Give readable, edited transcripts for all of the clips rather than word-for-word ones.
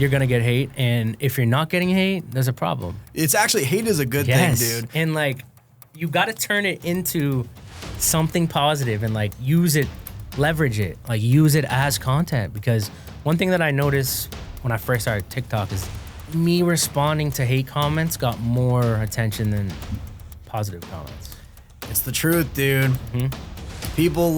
you're gonna get hate, and if you're not getting hate, there's a problem. It's actually, hate is a good thing, dude. And like, you got to turn it into something positive and like use it, leverage it, like use it as content. Because one thing that I noticed when I first started TikTok is me responding to hate comments got more attention than positive comments. It's the truth, dude. People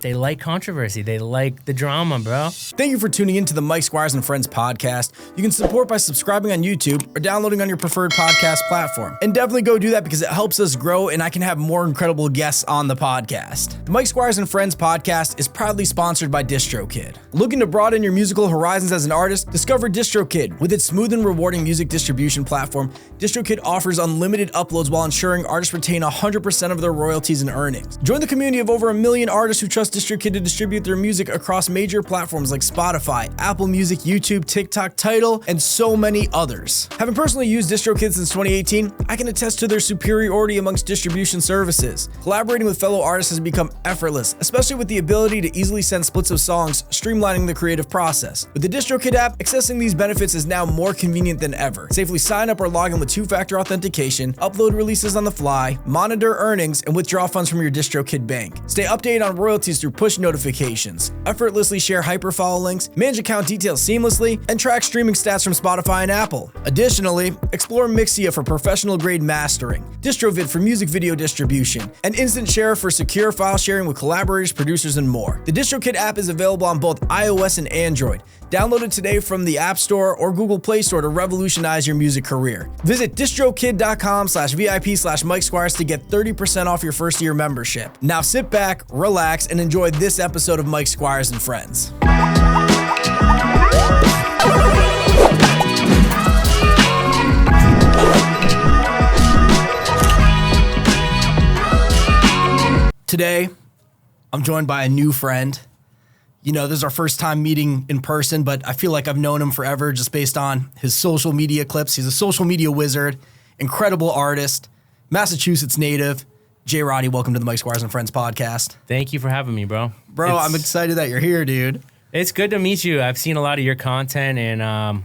They like controversy. They like the drama, bro. Thank you for tuning in to the Mike Squires and Friends podcast. You can support by subscribing on YouTube or downloading on your preferred podcast platform. And definitely go do that because it helps us grow and I can have more incredible guests on the podcast. The Mike Squires and Friends podcast is proudly sponsored by DistroKid. Looking to broaden your musical horizons as an artist? Discover DistroKid. With its smooth and rewarding music distribution platform, DistroKid offers unlimited uploads while ensuring artists retain 100% of their royalties and earnings. Join the community of over 1 million artists who trust DistroKid to distribute their music across major platforms like Spotify, Apple Music, YouTube, TikTok, Tidal, and so many others. Having personally used DistroKid since 2018, I can attest to their superiority amongst distribution services. Collaborating with fellow artists has become effortless, especially with the ability to easily send splits of songs, streamlining the creative process. With the DistroKid app, accessing these benefits is now more convenient than ever. Safely sign up or log in with two-factor authentication, upload releases on the fly, monitor earnings, and withdraw funds from your DistroKid bank. Stay updated on royalties through push notifications, effortlessly share hyperfollow links, manage account details seamlessly, and track streaming stats from Spotify and Apple. Additionally, explore Mixia for professional-grade mastering, DistroVid for music video distribution, and Instant Share for secure file sharing with collaborators, producers, and more. The DistroKid app is available on both iOS and Android. Download it today from the App Store or Google Play Store to revolutionize your music career. Visit distrokid.com/VIP/Mike Squires to get 30% off your first year membership. Now sit back, relax, and enjoy this episode of Mike Squires and Friends. Today, I'm joined by a new friend. You know, this is our first time meeting in person, but I feel like I've known him forever just based on his social media clips. He's a social media wizard, incredible artist, Massachusetts native. JayRoddy, welcome to the Mike Squires and Friends podcast. Thank you for having me, bro. Bro, I'm excited that you're here, dude. It's good to meet you. I've seen a lot of your content, and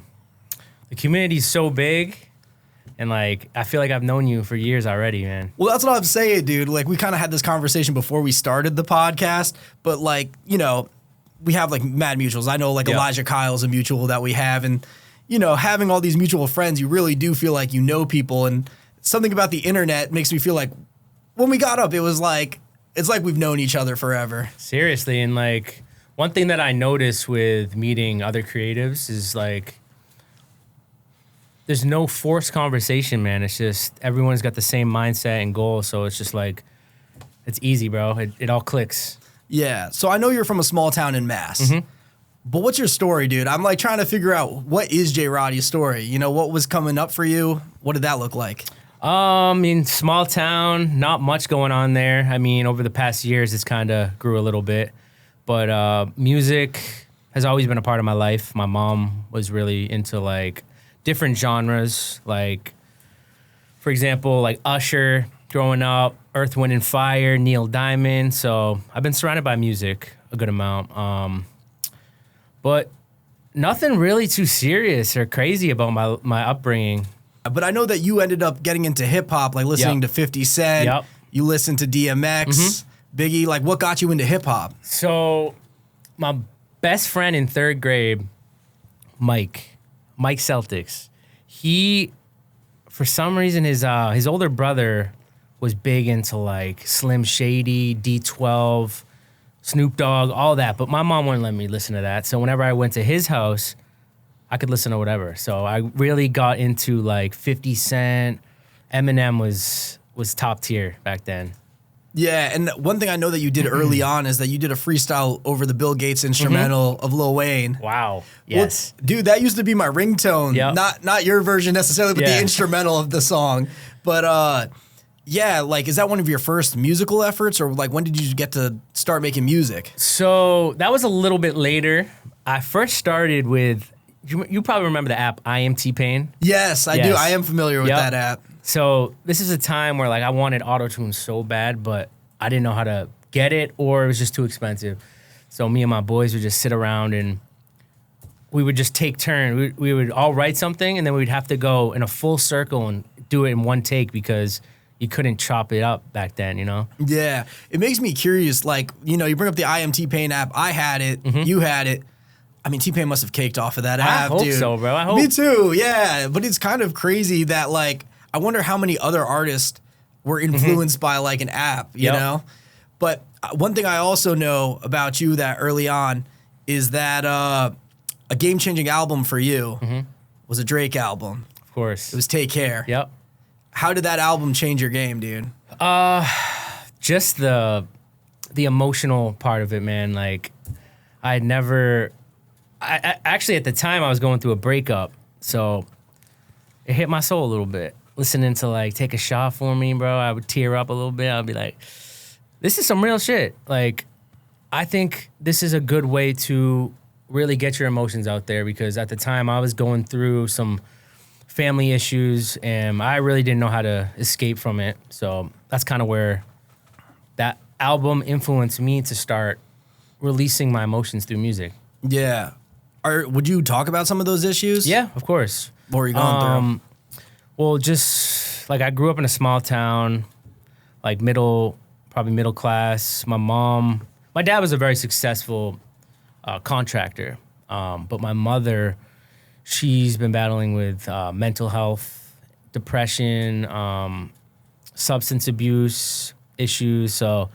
the community's so big. And, like, I feel like I've known you for years already, man. Well, that's what I'm saying, dude. Like, we kind of had this conversation before we started the podcast, but, like, you know, we have, like, mad mutuals. I know, like, Elijah Kyle's a mutual that we have. And, you know, having all these mutual friends, you really do feel like you know people. And something about the internet makes me feel like when we got up, it was like, it's like we've known each other forever. Seriously. And, like, one thing that I noticed with meeting other creatives is, like, there's no forced conversation, man. It's just everyone's got the same mindset and goal. So it's just like, it's easy, bro. It all clicks. Yeah. So I know you're from a small town in Mass. But what's your story, dude? I'm like trying to figure out what is JayRoddy's story? You know, what was coming up for you? What did that look like? I mean, small town, not much going on there. I mean, over the past years, it's kind of grew a little bit. But music has always been a part of my life. My mom was really into, like, different genres, like, for example, like Usher growing up, Earth, Wind, and Fire, Neil Diamond. So I've been surrounded by music a good amount. But nothing really too serious or crazy about my upbringing. But I know that you ended up getting into hip hop, like listening to 50 Cent. You listened to DMX, Biggie. Like, what got you into hip hop? So my best friend in third grade, Mike Celtics, he, for some reason, his older brother was big into, like, Slim Shady, D12, Snoop Dogg, all that. But my mom wouldn't let me listen to that. So whenever I went to his house, I could listen to whatever. So I really got into, like, 50 Cent. Eminem was top tier back then. Yeah, and one thing I know that you did early on is that you did a freestyle over the Bill Gates instrumental of Lil Wayne. Wow. Yes. Well, dude, that used to be my ringtone. Not your version necessarily, but the instrumental of the song. But yeah, like, is that one of your first musical efforts, or like when did you get to start making music? So that was a little bit later. I first started with, you probably remember the app I Am T-Pain? Yes, I do. I am familiar with that app. So this is a time where, like, I wanted auto-tune so bad, but I didn't know how to get it, or it was just too expensive. So me and my boys would just sit around and we would just take turn. We would all write something, and then we'd have to go in a full circle and do it in one take because you couldn't chop it up back then, you know? Yeah. It makes me curious, like, you know, you bring up the I Am T-Pain app. I had it. You had it. I mean, T-Pain must have caked off of that app, dude. I hope so, bro. I hope. Me too, yeah. But it's kind of crazy that, like, I wonder how many other artists were influenced by, like, an app, you know? But one thing I also know about you that early on is that a game-changing album for you was a Drake album. Of course. It was Take Care. Yep. How did that album change your game, dude? Just the emotional part of it, man. Like, I actually, at the time, I was going through a breakup, so it hit my soul a little bit. Listening to, like, Take a Shot for Me, bro, I would tear up a little bit. I'd be like, this is some real shit. Like, I think this is a good way to really get your emotions out there, because at the time, I was going through some family issues, and I really didn't know how to escape from it. So that's kind of where that album influenced me to start releasing my emotions through music. Yeah. Would you talk about some of those issues? Yeah, of course. What were you going through? Well, just like I grew up in a small town, like probably middle class. My dad was a very successful contractor, but my mother, she's been battling with mental health, depression, substance abuse issues. So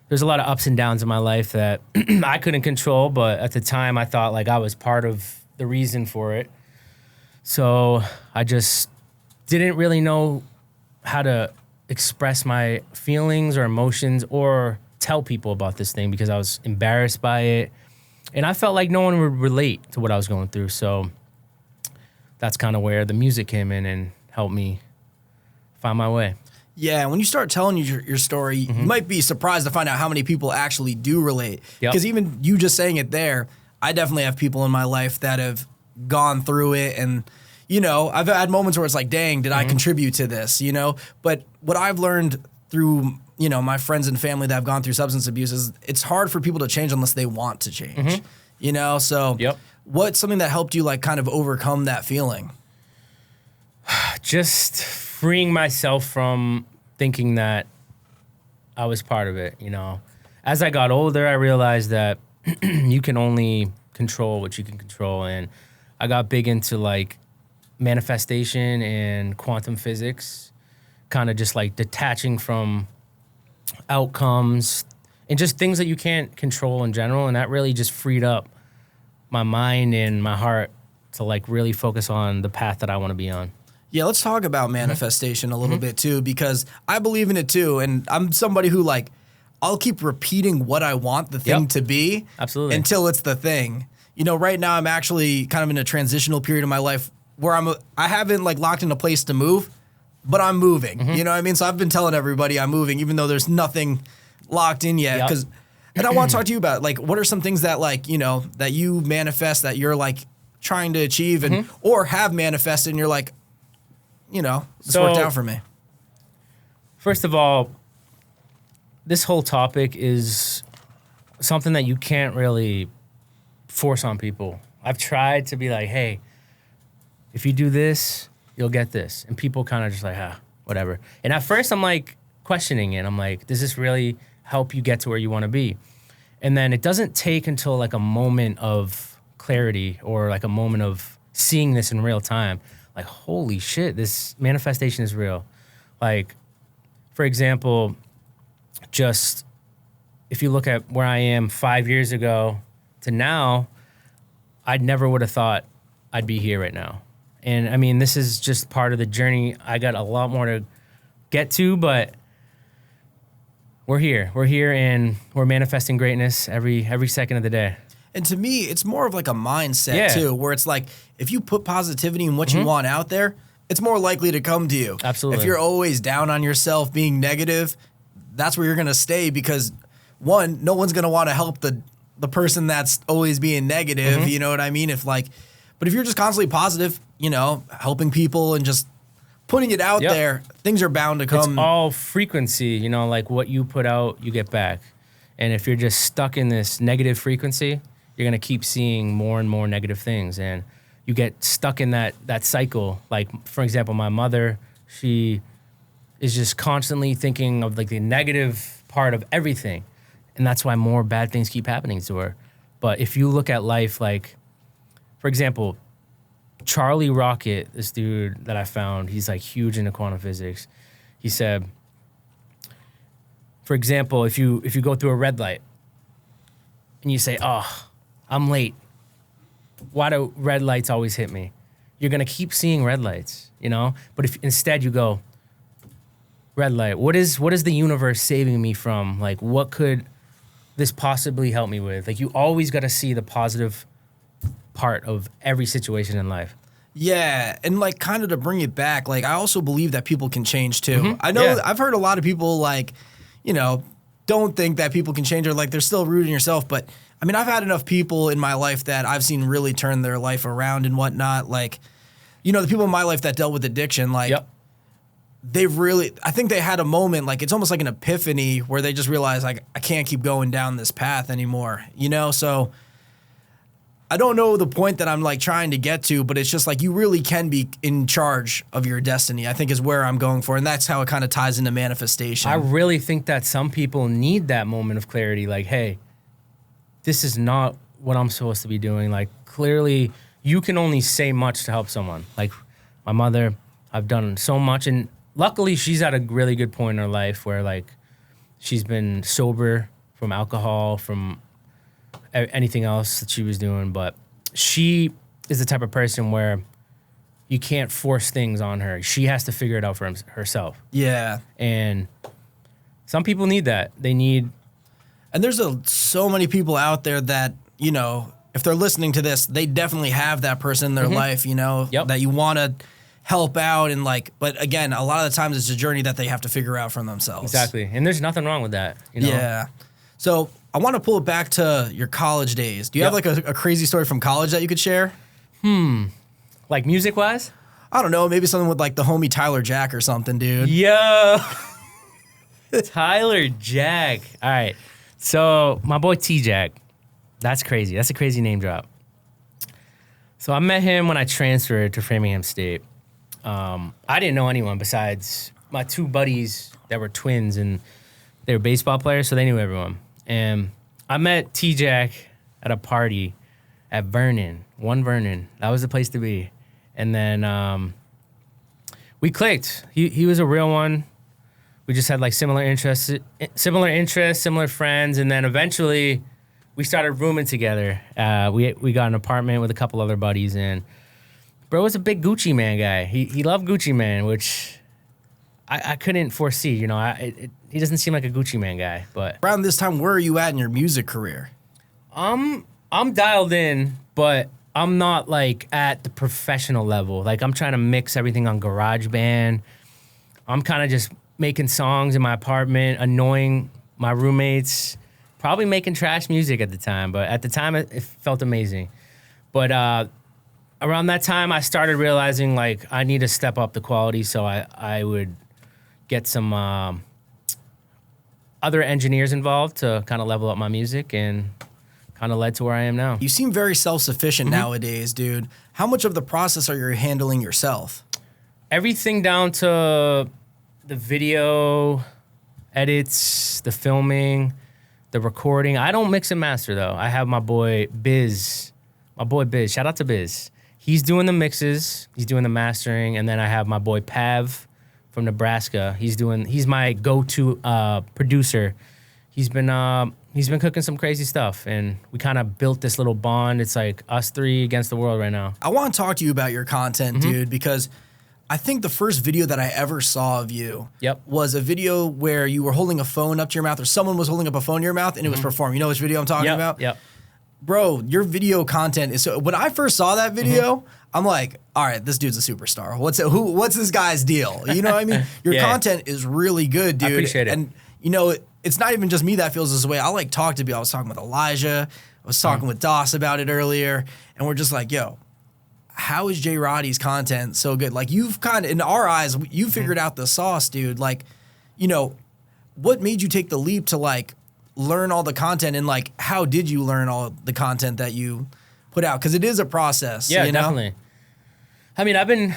there's a lot of ups and downs in my life that I couldn't control, but at the time I thought like I was part of the reason for it. So I just didn't really know how to express my feelings or emotions or tell people about this thing because I was embarrassed by it. And I felt like no one would relate to what I was going through. So that's kind of where the music came in and helped me find my way. Yeah, when you start telling your story, you might be surprised to find out how many people actually do relate. Because even you just saying it there, I definitely have people in my life that have gone through it. And, you know, I've had moments where it's like, dang, did I contribute to this, you know? But what I've learned through, you know, my friends and family that have gone through substance abuse is it's hard for people to change unless they want to change, you know? So what's something that helped you like kind of overcome that feeling? Just freeing myself from thinking that I was part of it, you know. As I got older, I realized that you can only control what you can control. And I got big into like manifestation and quantum physics, kind of just like detaching from outcomes and just things that you can't control in general. And that really just freed up my mind and my heart to like really focus on the path that I want to be on. Yeah, let's talk about manifestation a little bit too, because I believe in it too. And I'm somebody who like, I'll keep repeating what I want the thing to be until it's the thing. You know, right now I'm actually kind of in a transitional period of my life where I haven't like locked in a place to move, but I'm moving. You know what I mean? So I've been telling everybody I'm moving, even though there's nothing locked in yet. And I want to talk to you about like, what are some things that like, you know, that you manifest that you're like trying to achieve and or have manifested and you're like, you know, this worked out for me. First of all, this whole topic is something that you can't really force on people. I've tried to be like, hey, if you do this, you'll get this. And people kind of just like, whatever. And at first I'm like questioning it. I'm like, does this really help you get to where you want to be? And then it doesn't take until like a moment of clarity or like a moment of seeing this in real time. Like, holy shit, this manifestation is real. Like, for example, just if you look at where I am 5 years ago to now, I never would have thought I'd be here right now. And I mean, this is just part of the journey. I got a lot more to get to, but we're here. We're here and we're manifesting greatness every second of the day. And to me, it's more of like a mindset too, where it's like, if you put positivity in what you want out there, it's more likely to come to you. Absolutely. If you're always down on yourself, being negative, that's where you're going to stay because one, no one's going to want to help the person that's always being negative. You know what I mean? But if you're just constantly positive, you know, helping people and just putting it out there, things are bound to come. It's all frequency, you know, like what you put out, you get back. And if you're just stuck in this negative frequency, you're going to keep seeing more and more negative things. And you get stuck in that cycle. Like, for example, my mother, she is just constantly thinking of like the negative part of everything. And that's why more bad things keep happening to her. But if you look at life, like, for example, Charlie Rocket, this dude that I found, he's like huge into quantum physics. He said, for example, if you go through a red light and you say, oh, I'm late. Why do red lights always hit me? You're going to keep seeing red lights, you know? But if instead you go, red light, what is the universe saving me from? Like, what could this possibly help me with? Like, you always got to see the positive part of every situation in life. Yeah, and like kind of to bring it back, like I also believe that people can change too. I know I've heard a lot of people like, you know, don't think that people can change or like they're still rooting yourself, but I mean, I've had enough people in my life that I've seen really turn their life around and whatnot. Like, you know, the people in my life that dealt with addiction, like, they've really, I think they had a moment, like, it's almost like an epiphany where they just realized, like, I can't keep going down this path anymore, you know? So I don't know the point that I'm, like, trying to get to, but it's just, like, you really can be in charge of your destiny, I think is where I'm going for. And that's how it kind of ties into manifestation. I really think that some people need that moment of clarity, like, hey, this is not what I'm supposed to be doing. Like, clearly, you can only say much to help someone. Like, my mother, I've done so much. And luckily, she's at a really good point in her life where, like, she's been sober from alcohol, from anything else that she was doing. But she is the type of person where you can't force things on her. She has to figure it out for herself. Yeah. And some people need that. They need... And there's so many people out there that, you know, if they're listening to this, they definitely have that person in their life, you know, that you want to help out. And like, but again, a lot of the times it's a journey that they have to figure out for themselves. Exactly. And there's nothing wrong with that, you know? Yeah. So I want to pull it back to your college days. Do you have like a crazy story from college that you could share? Like music wise? I don't know. Maybe something with like the homie Tyler Jack or something, dude. Yo. Tyler Jack. All right. So my boy T-Jack, that's crazy. That's a crazy name drop. So I met him when I transferred to Framingham State. I didn't know anyone besides my two buddies that were twins, and they were baseball players, so they knew everyone. And I met T-Jack at a party at Vernon, Vernon. That was the place to be. And then we clicked. He was a real one. We just had like similar interests, similar friends, and then eventually we started rooming together. We got an apartment with a couple other buddies, and bro was a big Gucci Man guy. He loved Gucci Man, which I couldn't foresee. You know, he doesn't seem like a Gucci Man guy. But around this time, where are you at in your music career? I'm dialed in, but I'm not like at the professional level. Like I'm trying to mix everything on GarageBand. I'm kind of just making songs in my apartment, annoying my roommates, probably making trash music at the time. But at the time, it felt amazing. But around that time, I started realizing, like, I need to step up the quality, so I would get some other engineers involved to kind of level up my music, and kind of led to where I am now. You seem very self-sufficient nowadays, dude. How much of the process are you handling yourself? Everything down to the video edits, the filming, the recording. I don't mix and master, though. I have my boy Biz. Shout out to Biz. He's doing the mixes. He's doing the mastering. And then I have my boy Pav from Nebraska. He's my go-to producer. He's been cooking some crazy stuff, and we kind of built this little bond. It's like us three against the world right now. I want to talk to you about your content, dude, because I think the first video that I ever saw of you was a video where you were holding a phone up to your mouth, or someone was holding up a phone to your mouth, and it was performed. You know which video I'm talking about? Yep. Bro, your video content is so... When I first saw that video, I'm like, all right, this dude's a superstar. What's this guy's deal? You know what I mean? Your content is really good, dude. I appreciate it. And, you know, it's not even just me that feels this way. I like talk to people. I was talking with Elijah. I was talking with Doss about it earlier. And we're just like, yo, how is JayRoddy's content so good? Like, you've kind of, in our eyes, you figured out the sauce, dude. Like, you know, what made you take the leap to, like, learn all the content, and like how did you learn all the content that you put out? Because it is a process. Yeah, you know? definitely. I mean, I've been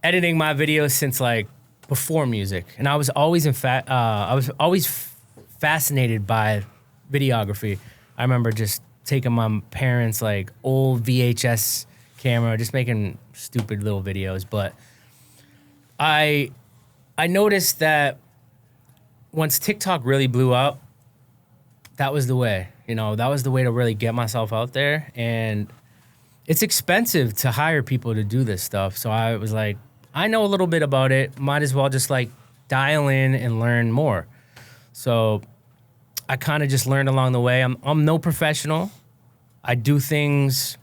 editing my videos since like before music, and I was always fascinated by videography. I remember just taking my parents' like old VHS camera, just making stupid little videos. But I noticed that once TikTok really blew up, that was the way. You know, that was the way to really get myself out there. And it's expensive to hire people to do this stuff. So I was like, I know a little bit about it. Might as well just like dial in and learn more. So I kind of just learned along the way. I'm no professional. I do things,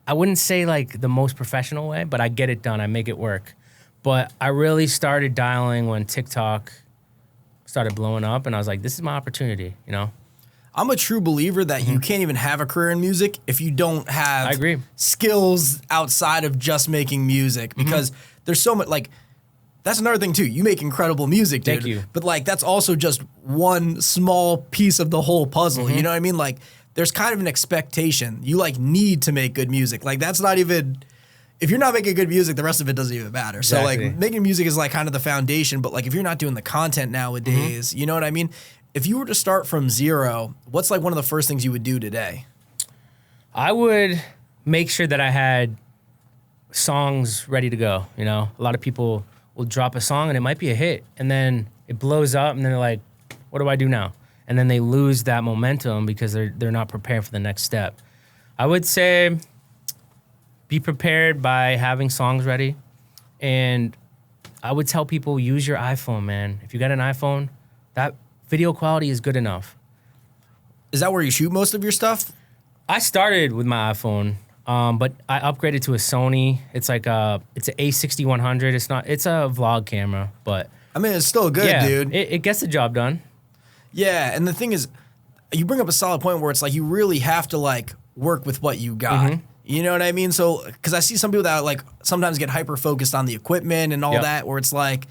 I wouldn't say like the most professional way, but I get it done. I make it work. But I really started dialing when TikTok started blowing up, and I was like, this is my opportunity, you know? I'm a true believer that you can't even have a career in music if you don't have I agree. skills outside of just making music, because there's so much, like, that's another thing too. You make incredible music, dude. Thank you. But like, that's also just one small piece of the whole puzzle. You know what I mean? Like, there's kind of an expectation. You like need to make good music. Like, that's not even, if you're not making good music, the rest of it doesn't even matter. Exactly. So like, making music is like kind of the foundation, but like if you're not doing the content nowadays, you know what I mean? If you were to start from zero, what's like one of the first things you would do today? I would make sure that I had songs ready to go, you know? A lot of people will drop a song and it might be a hit, and then it blows up, and then they're like, what do I do now? And then they lose that momentum because they're not prepared for the next step. I would say be prepared by having songs ready, and I would tell people, use your iPhone, man. If you got an iPhone, that video quality is good enough. Is that where you shoot most of your stuff? I started with my iPhone, but I upgraded to a Sony. It's like it's an A6100. It's a vlog camera, but I mean, it's still good, yeah, dude. It gets the job done. Yeah, and the thing is, you bring up a solid point where it's like you really have to like work with what you got. You know what I mean? So, because I see some people that like sometimes get hyper focused on the equipment and all that, where it's like,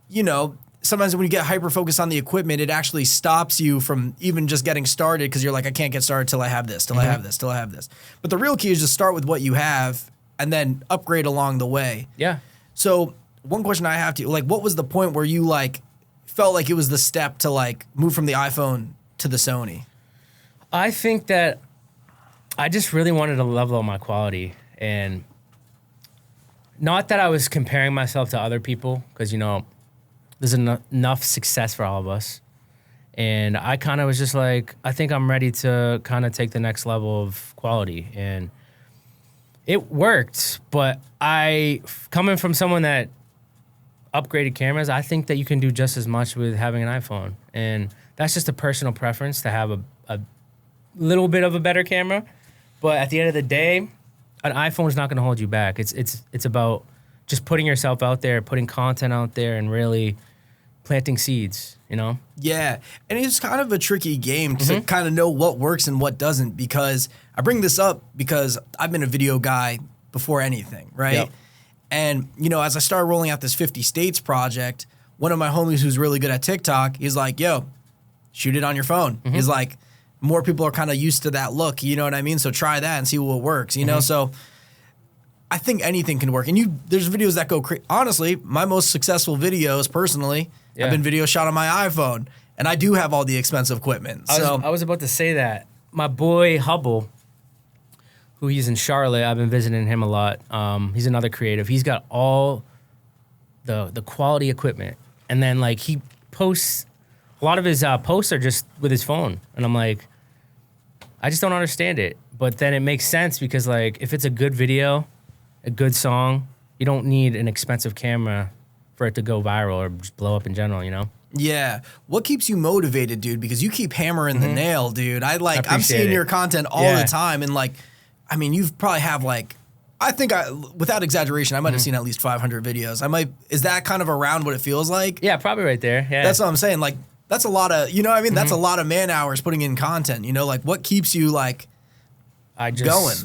you know, sometimes when you get hyper focused on the equipment, it actually stops you from even just getting started, because you're like, I can't get started till I have this, till I have this, till I have this. But the real key is just start with what you have and then upgrade along the way. Yeah. So one question I have to, like, what was the point where you like felt like it was the step to like move from the iPhone to the Sony? I think that I just really wanted to level up my quality, and not that I was comparing myself to other people, because, you know, there's enough success for all of us. And I kind of was just like, I think I'm ready to kind of take the next level of quality. And it worked, but coming from someone that upgraded cameras, I think that you can do just as much with having an iPhone. And that's just a personal preference to have a little bit of a better camera. But at the end of the day, an iPhone is not going to hold you back. It's about just putting yourself out there, putting content out there, and really planting seeds, you know? Yeah, and it's kind of a tricky game to kind of know what works and what doesn't, because I bring this up because I've been a video guy before anything, right? Yep. And, you know, as I started rolling out this 50 States project, one of my homies who's really good at TikTok, he's like, yo, shoot it on your phone. He's like, more people are kind of used to that look, you know what I mean? So try that and see what works, you know? So I think anything can work. And there's videos that go crazy. Honestly, my most successful videos, personally, have been videos shot on my iPhone. And I do have all the expensive equipment. I was about to say that. My boy Hubble, who he's in Charlotte, I've been visiting him a lot. He's another creative. He's got all the quality equipment. And then, like, he posts, a lot of his posts are just with his phone. And I'm like, I just don't understand it. But then it makes sense, because, like, if it's a good video, a good song, you don't need an expensive camera for it to go viral or just blow up in general, you know? Yeah. What keeps you motivated, dude? Because you keep hammering the nail, dude. I'm seeing your content all the time. And, like, I mean, you've probably have, like, I think without exaggeration, I might have seen at least 500 videos. Is that kind of around what it feels like? Yeah, probably right there. Yeah. That's what I'm saying. Like, that's a lot of, you know what I mean? That's a lot of man hours putting in content, you know? Like, what keeps you, like, going?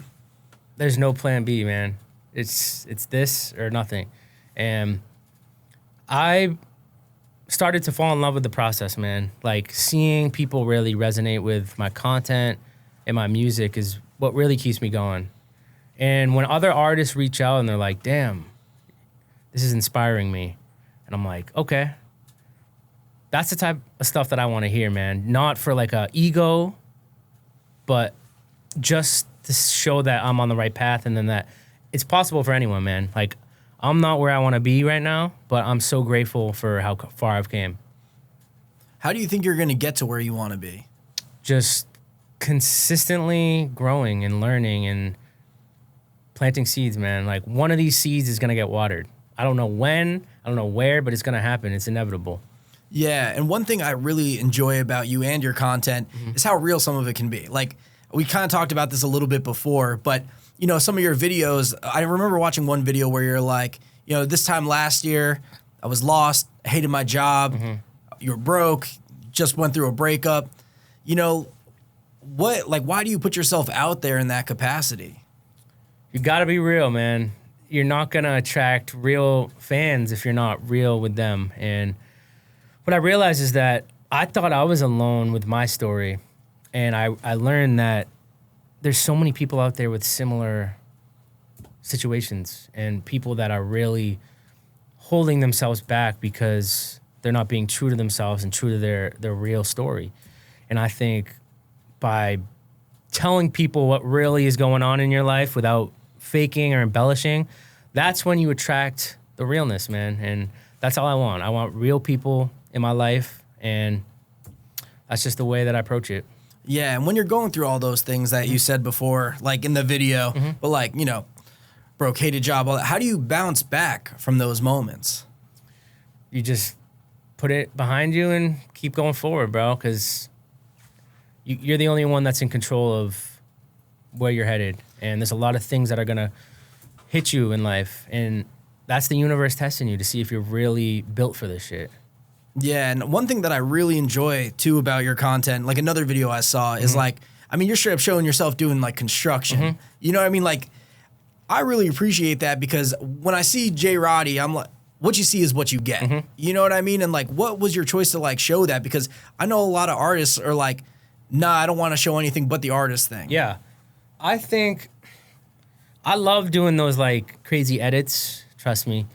There's no plan B, man. It's this or nothing. And I started to fall in love with the process, man. Like seeing people really resonate with my content and my music is what really keeps me going. And when other artists reach out and they're like, damn, this is inspiring me. And I'm like, okay, that's the type of stuff that I want to hear, man. Not for like a ego, but just to show that I'm on the right path and then that it's possible for anyone, man. Like, I'm not where I want to be right now, but I'm so grateful for how far I've came. How do you think you're going to get to where you want to be? Just consistently growing and learning and planting seeds, man. Like, one of these seeds is going to get watered. I don't know when, I don't know where, but it's going to happen. It's inevitable. Yeah, and one thing I really enjoy about you and your content is how real some of it can be. Like, we kind of talked about this a little bit before, but you know, some of your videos, I remember watching one video where you're like, you know, this time last year, I was lost, hated my job, you were broke, just went through a breakup. You know, why do you put yourself out there in that capacity? You gotta be real, man. You're not gonna attract real fans if you're not real with them. And what I realized is that I thought I was alone with my story. And I learned that there's so many people out there with similar situations and people that are really holding themselves back because they're not being true to themselves and true to their real story. And I think by telling people what really is going on in your life without faking or embellishing, that's when you attract the realness, man. And that's all I want. I want real people in my life, and that's just the way that I approach it. Yeah, and when you're going through all those things that you said before, like in the video, but like, you know, broke, hated job, all that, how do you bounce back from those moments? You just put it behind you and keep going forward, bro, because you're the only one that's in control of where you're headed. And there's a lot of things that are going to hit you in life. And that's the universe testing you to see if you're really built for this shit. Yeah, and one thing that I really enjoy, too, about your content, like another video I saw, is like, I mean, you're straight up showing yourself doing, like, construction. You know what I mean? Like, I really appreciate that because when I see JayRoddy, I'm like, what you see is what you get. You know what I mean? And, like, what was your choice to, like, show that? Because I know a lot of artists are like, nah, I don't want to show anything but the artist thing. Yeah. I think I love doing those, like, crazy edits, trust me.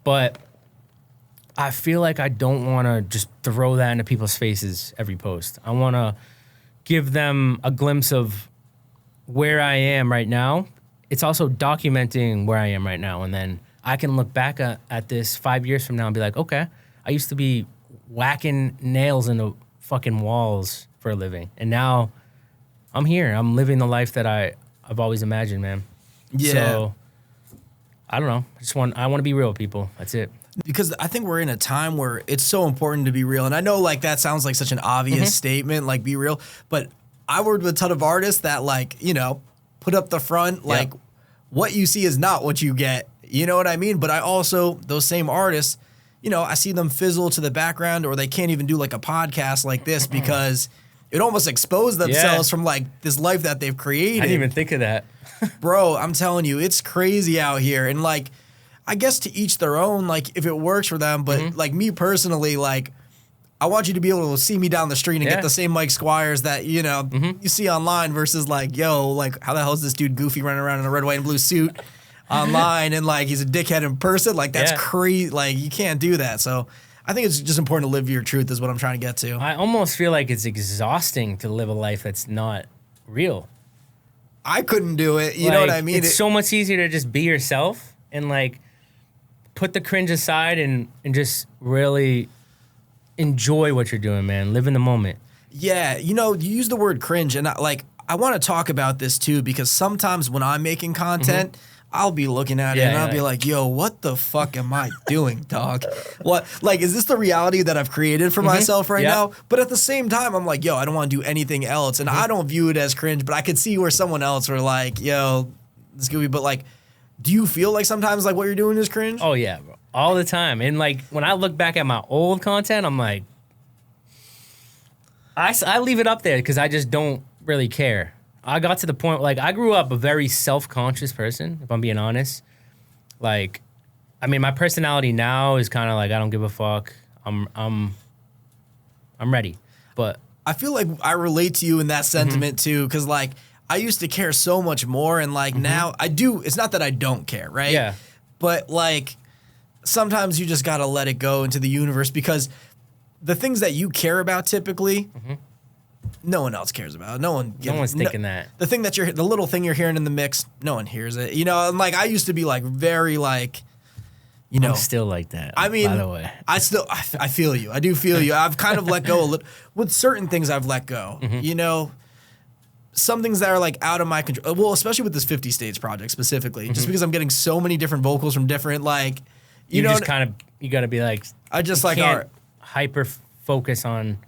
But I feel like I don't want to just throw that into people's faces every post. I want to give them a glimpse of where I am right now. It's also documenting where I am right now. And then I can look back at this 5 years from now and be like, okay, I used to be whacking nails into fucking walls for a living. And now I'm here. I'm living the life that I've always imagined, man. Yeah. So I don't know. I want to be real with people. That's it. Because I think we're in a time where it's so important to be real. And I know, like, that sounds like such an obvious statement, like, be real. But I worked with a ton of artists that, like, you know, put up the front, like, what you see is not what you get. You know what I mean? But I also, those same artists, you know, I see them fizzle to the background, or they can't even do, like, a podcast like this because it almost exposed themselves from, like, this life that they've created. I didn't even think of that. Bro, I'm telling you, it's crazy out here. And, like, I guess to each their own, like, if it works for them. But, like, me personally, like, I want you to be able to see me down the street and get the same Mike Squires that, you know, you see online versus, like, yo, like, how the hell is this dude goofy running around in a red, white, and blue suit online and, like, he's a dickhead in person? Like, that's crazy. Like, you can't do that. So I think it's just important to live your truth is what I'm trying to get to. I almost feel like it's exhausting to live a life that's not real. I couldn't do it. You know what I mean? It's so much easier to just be yourself and, like, put the cringe aside and just really enjoy what you're doing, man. Live in the moment. Yeah, you know, you use the word cringe, and I want to talk about this too because sometimes when I'm making content, I'll be looking at it and I'll be like, yo, what the fuck am I doing, dog? What, like, is this the reality that I've created for myself right now? But at the same time, I'm like, yo, I don't want to do anything else, and I don't view it as cringe, but I could see where someone else were like, yo, this could be, but like, do you feel like sometimes like what you're doing is cringe? Oh yeah, bro. All the time. And like when I look back at my old content, I'm like, I leave it up there because I just don't really care. I got to the point, like, I grew up a very self-conscious person, if I'm being honest. Like, I mean, my personality now is kind of like, I don't give a fuck. I'm ready. But I feel like I relate to you in that sentiment too, because like I used to care so much more, and like now I do. It's not that I don't care, right? Yeah. But like sometimes you just gotta let it go into the universe, because the things that you care about typically, no one else cares about. No one's thinking that. The thing that the little thing you're hearing in the mix, no one hears it. You know, and like I used to be like very like, you know, I'm still like that. I mean, by the way, I feel you. I do feel you. I've kind of let go a little with certain things. I've let go. You know, some things that are like out of my control. Well, especially with this 50 States project specifically, just because I'm getting so many different vocals from different like, you know, just kind of you got to be like, I just you like can't hyper focus on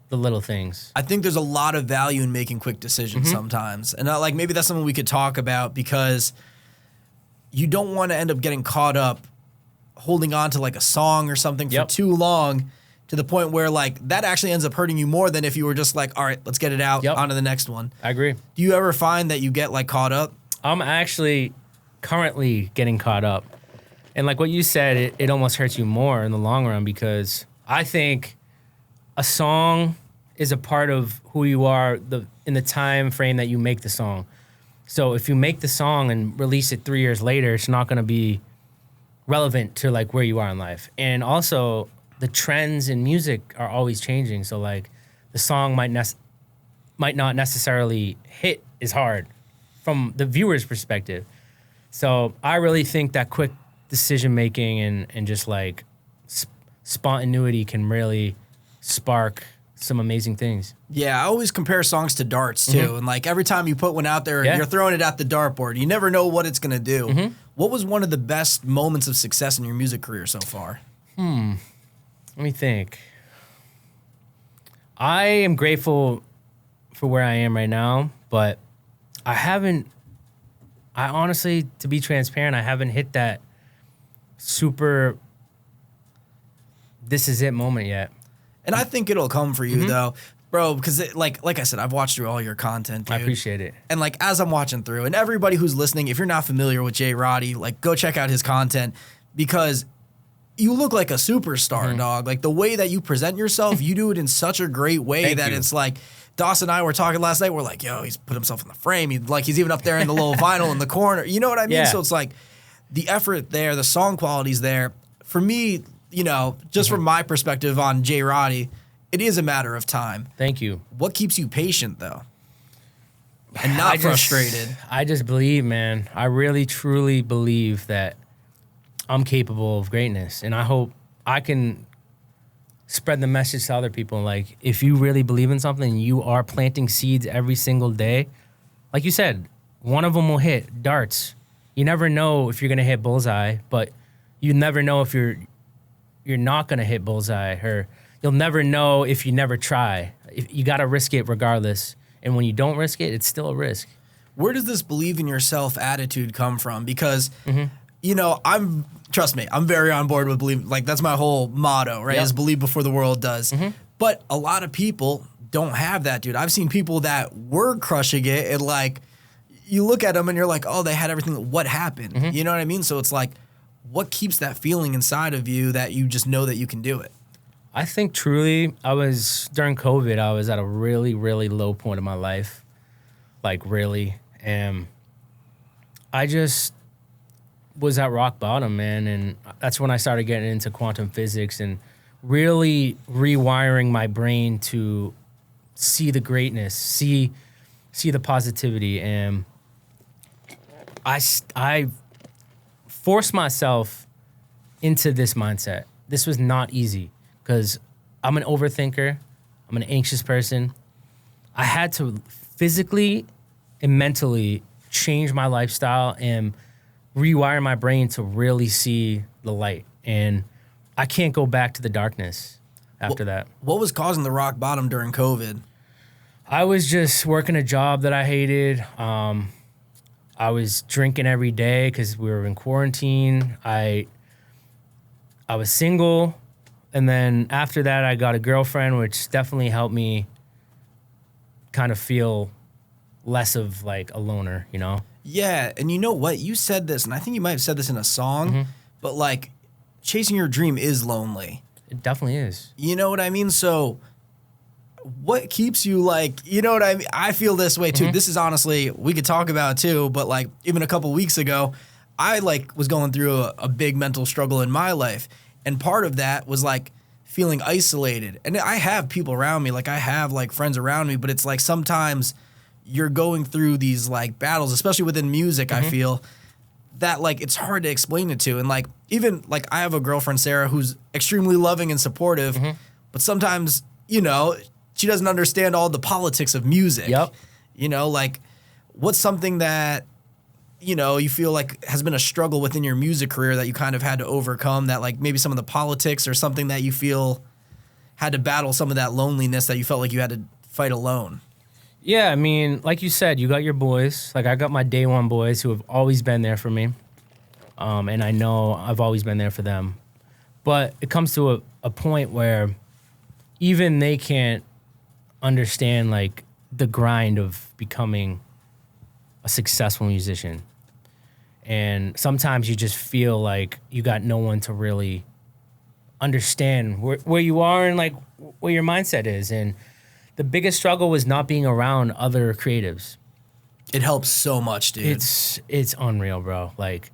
the little things. I think there's a lot of value in making quick decisions sometimes, and like maybe that's something we could talk about, because you don't want to end up getting caught up holding on to like a song or something for too long, to the point where like that actually ends up hurting you more than if you were just like, all right, let's get it out, on to the next one. I agree. Do you ever find that you get like caught up? I'm actually currently getting caught up. And like what you said, it almost hurts you more in the long run, because I think a song is a part of who you are in the time frame that you make the song. So if you make the song and release it 3 years later, it's not going to be relevant to like where you are in life. And also the trends in music are always changing. So like the song might not necessarily hit as hard from the viewer's perspective. So I really think that quick decision making and just like spontaneity can really spark some amazing things. Yeah, I always compare songs to darts too. And like every time you put one out there, you're throwing it at the dartboard. You never know what it's going to do. What was one of the best moments of success in your music career so far? Let me think. I am grateful for where I am right now, but I honestly, to be transparent, I haven't hit that super this is it moment yet. And I think it'll come for you though, bro, because like I said, I've watched through all your content, dude. I appreciate it. And like as I'm watching through, and everybody who's listening, if you're not familiar with JayRoddy, like go check out his content, because you look like a superstar, dog. Like the way that you present yourself, you do it in such a great way that it's like, Dawson and I were talking last night. We're like, yo, he's put himself in the frame. He's even up there in the little vinyl in the corner. You know what I mean? So it's like the effort there, the song quality's there. For me, you know, just from my perspective on JayRoddy, it is a matter of time. Thank you. What keeps you patient though? And not frustrated? I just believe, man. I really, truly believe that I'm capable of greatness. And I hope I can spread the message to other people. Like, if you really believe in something, you are planting seeds every single day. Like you said, one of them will hit darts. You never know if you're going to hit bullseye, but you never know if you're not going to hit bullseye, or you'll never know if you never try. You got to risk it regardless. And when you don't risk it, it's still a risk. Where does this believe in yourself attitude come from? Because, you know, trust me, I'm very on board with believe. Like that's my whole motto, right? Is believe before the world does. But a lot of people don't have that, dude. I've seen people that were crushing it, and like, you look at them and you're like, oh, they had everything. What happened? You know what I mean? So it's like, what keeps that feeling inside of you that you just know that you can do it? I think truly, during COVID, I was at a really, really low point in my life. Like really. And I just was at rock bottom, man. And that's when I started getting into quantum physics and really rewiring my brain to see the greatness, see the positivity. And I forced myself into this mindset. This was not easy because I'm an overthinker. I'm an anxious person. I had to physically and mentally change my lifestyle and rewire my brain to really see the light. And I can't go back to the darkness after that. What was causing the rock bottom during COVID? I was just working a job that I hated. I was drinking every day because we were in quarantine. I was single. And then after that, I got a girlfriend, which definitely helped me kind of feel less of like a loner, you know? Yeah, and you know what? You said this, and I think you might have said this in a song, but like, chasing your dream is lonely. It definitely is. You know what I mean? So what keeps you like, you know what I mean? I feel this way too. This is honestly, we could talk about it too, but like even a couple weeks ago, I like was going through a big mental struggle in my life. And part of that was like feeling isolated. And I have people around me, like I have like friends around me, but it's like sometimes you're going through these like battles, especially within music, I feel that like it's hard to explain it to. And like even like I have a girlfriend, Sarah, who's extremely loving and supportive, but sometimes, you know, she doesn't understand all the politics of music. Yep. You know, like what's something that, you know, you feel like has been a struggle within your music career that you kind of had to overcome, that like maybe some of the politics or something that you feel had to battle some of that loneliness that you felt like you had to fight alone? Yeah, I mean, like you said, you got your boys. Like I got my day one boys who have always been there for me. And I know I've always been there for them. But it comes to a point where even they can't understand like the grind of becoming a successful musician. And sometimes you just feel like you got no one to really understand where you are and like where your mindset is. And the biggest struggle was not being around other creatives. It helps so much, dude. It's unreal, bro. Like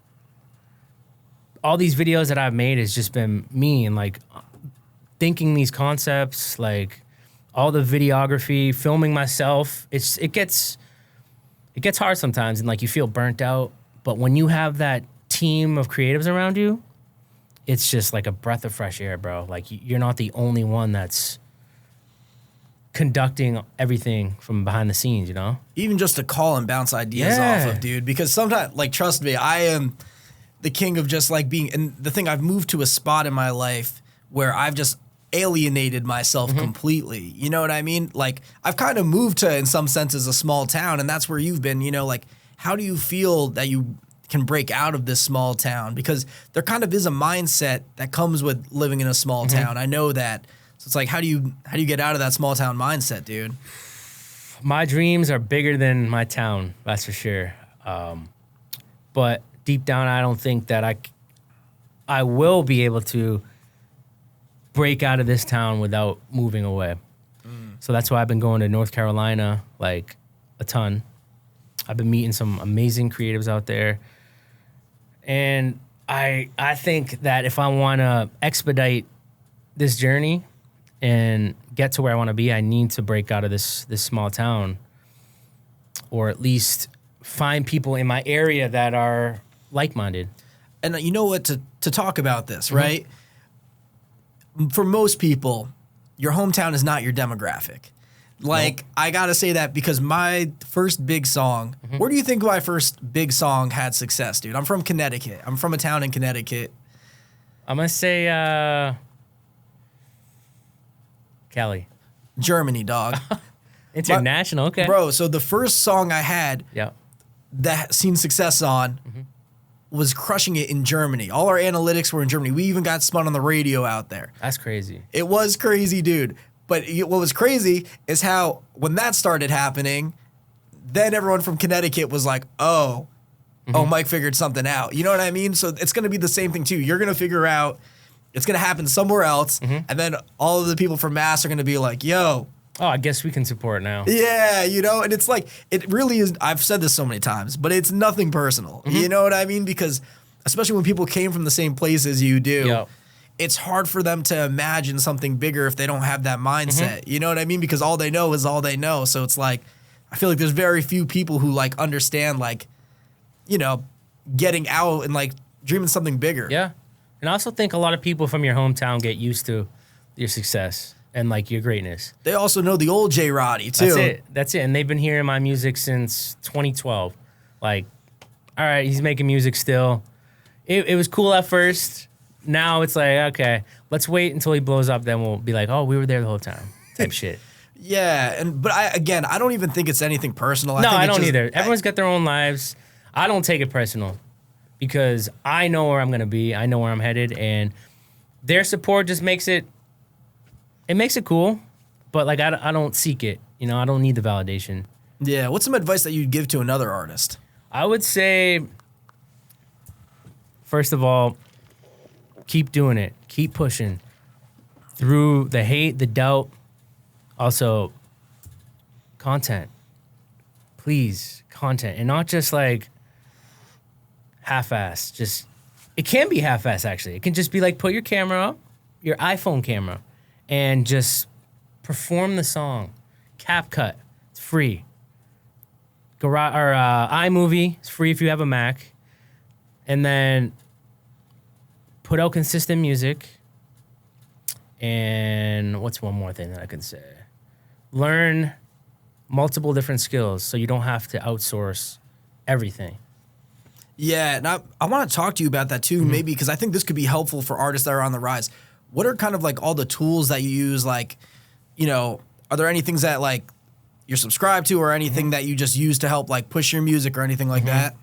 all these videos that I've made has just been me and like thinking these concepts, like all the videography, filming myself. It gets hard sometimes and like you feel burnt out. But when you have that team of creatives around you, it's just like a breath of fresh air, bro. Like you're not the only one that's conducting everything from behind the scenes, you know? Even just to call and bounce ideas off of, dude. Because sometimes, like, trust me, I am the king of just like being, and the thing, I've moved to a spot in my life where I've just alienated myself completely. You know what I mean? Like I've kind of moved to, in some senses, a small town, and that's where you've been, you know, like how do you feel that you can break out of this small town? Because there kind of is a mindset that comes with living in a small town. I know that. So it's like, how do you get out of that small town mindset, dude? My dreams are bigger than my town, that's for sure. But deep down, I don't think that I will be able to break out of this town without moving away. So that's why I've been going to North Carolina like a ton. I've been meeting some amazing creatives out there. And I think that if I want to expedite this journey and get to where I want to be, I need to break out of this small town, or at least find people in my area that are like-minded. And you know what, to talk about this, right? For most people, your hometown is not your demographic. Like, nope. I gotta say that because my first big song, where do you think my first big song had success, dude? I'm from Connecticut. I'm from a town in Connecticut. I'm gonna say Cali. Germany, dog. International, okay. Bro, so the first song I had that seen success on was crushing it in Germany. All our analytics were in Germany. We even got spun on the radio out there. That's crazy. It was crazy, dude. But what was crazy is how when that started happening, then everyone from Connecticut was like, oh, Mike figured something out. You know what I mean? So it's going to be the same thing too. You're going to figure out it's going to happen somewhere else. And then all of the people from Mass are going to be like, yo. Oh, I guess we can support now. Yeah, you know, and it's like, it really is. I've said this so many times, but it's nothing personal. You know what I mean? Because especially when people came from the same place as you do, it's hard for them to imagine something bigger if they don't have that mindset. You know what I mean? Because all they know is all they know. So it's like, I feel like there's very few people who like understand, like, you know, getting out and like dreaming something bigger. Yeah. And I also think a lot of people from your hometown get used to your success and like your greatness. They also know the old JayRoddy too. That's it. And they've been hearing my music since 2012. Like, all right, he's making music still. It was cool at first. Now it's like, okay, let's wait until he blows up. Then we'll be like, oh, we were there the whole time type shit. Yeah. But I don't even think it's anything personal. I don't either. Everyone's got their own lives. I don't take it personal because I know where I'm going to be. I know where I'm headed. And their support just makes it cool. But like, I don't seek it. You know, I don't need the validation. Yeah. What's some advice that you'd give to another artist? I would say, first of all, keep doing it. Keep pushing. through the hate, the doubt, also content. Please, content. And not just like half-ass. Just, it can be half-ass actually. It can just be like put your camera up, your iPhone camera, and just perform the song. CapCut, it's free. iMovie, it's free if you have a Mac. And then put out consistent music. And what's one more thing that I can say? Learn multiple different skills so you don't have to outsource everything. Yeah, and I want to talk to you about that too, maybe, because I think this could be helpful for artists that are on the rise. What are kind of like all the tools that you use? Like, you know, are there any things that like you're subscribed to or anything that you just use to help like push your music or anything like that?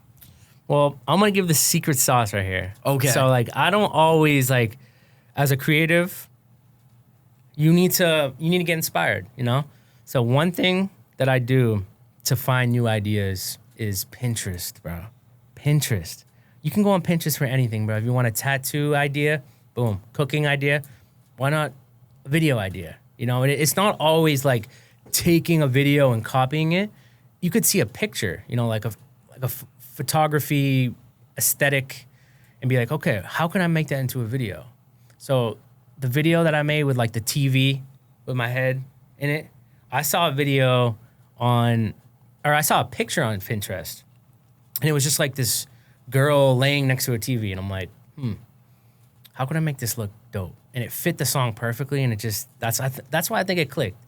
Well, I'm going to give the secret sauce right here. Okay. So like, I don't always like, as a creative, you need to get inspired, you know? So one thing that I do to find new ideas is Pinterest, bro. Pinterest. You can go on Pinterest for anything, bro. If you want a tattoo idea, boom. Cooking idea, why not a video idea? You know, and it's not always like taking a video and copying it. You could see a picture, you know, like a photography aesthetic and be like, okay, how can I make that into a video? So the video that I made with like the TV with my head in it, I saw a picture on Pinterest, and it was just like this girl laying next to a TV, and I'm like, how can I make this look dope? And it fit the song perfectly, and it just, that's why I think it clicked.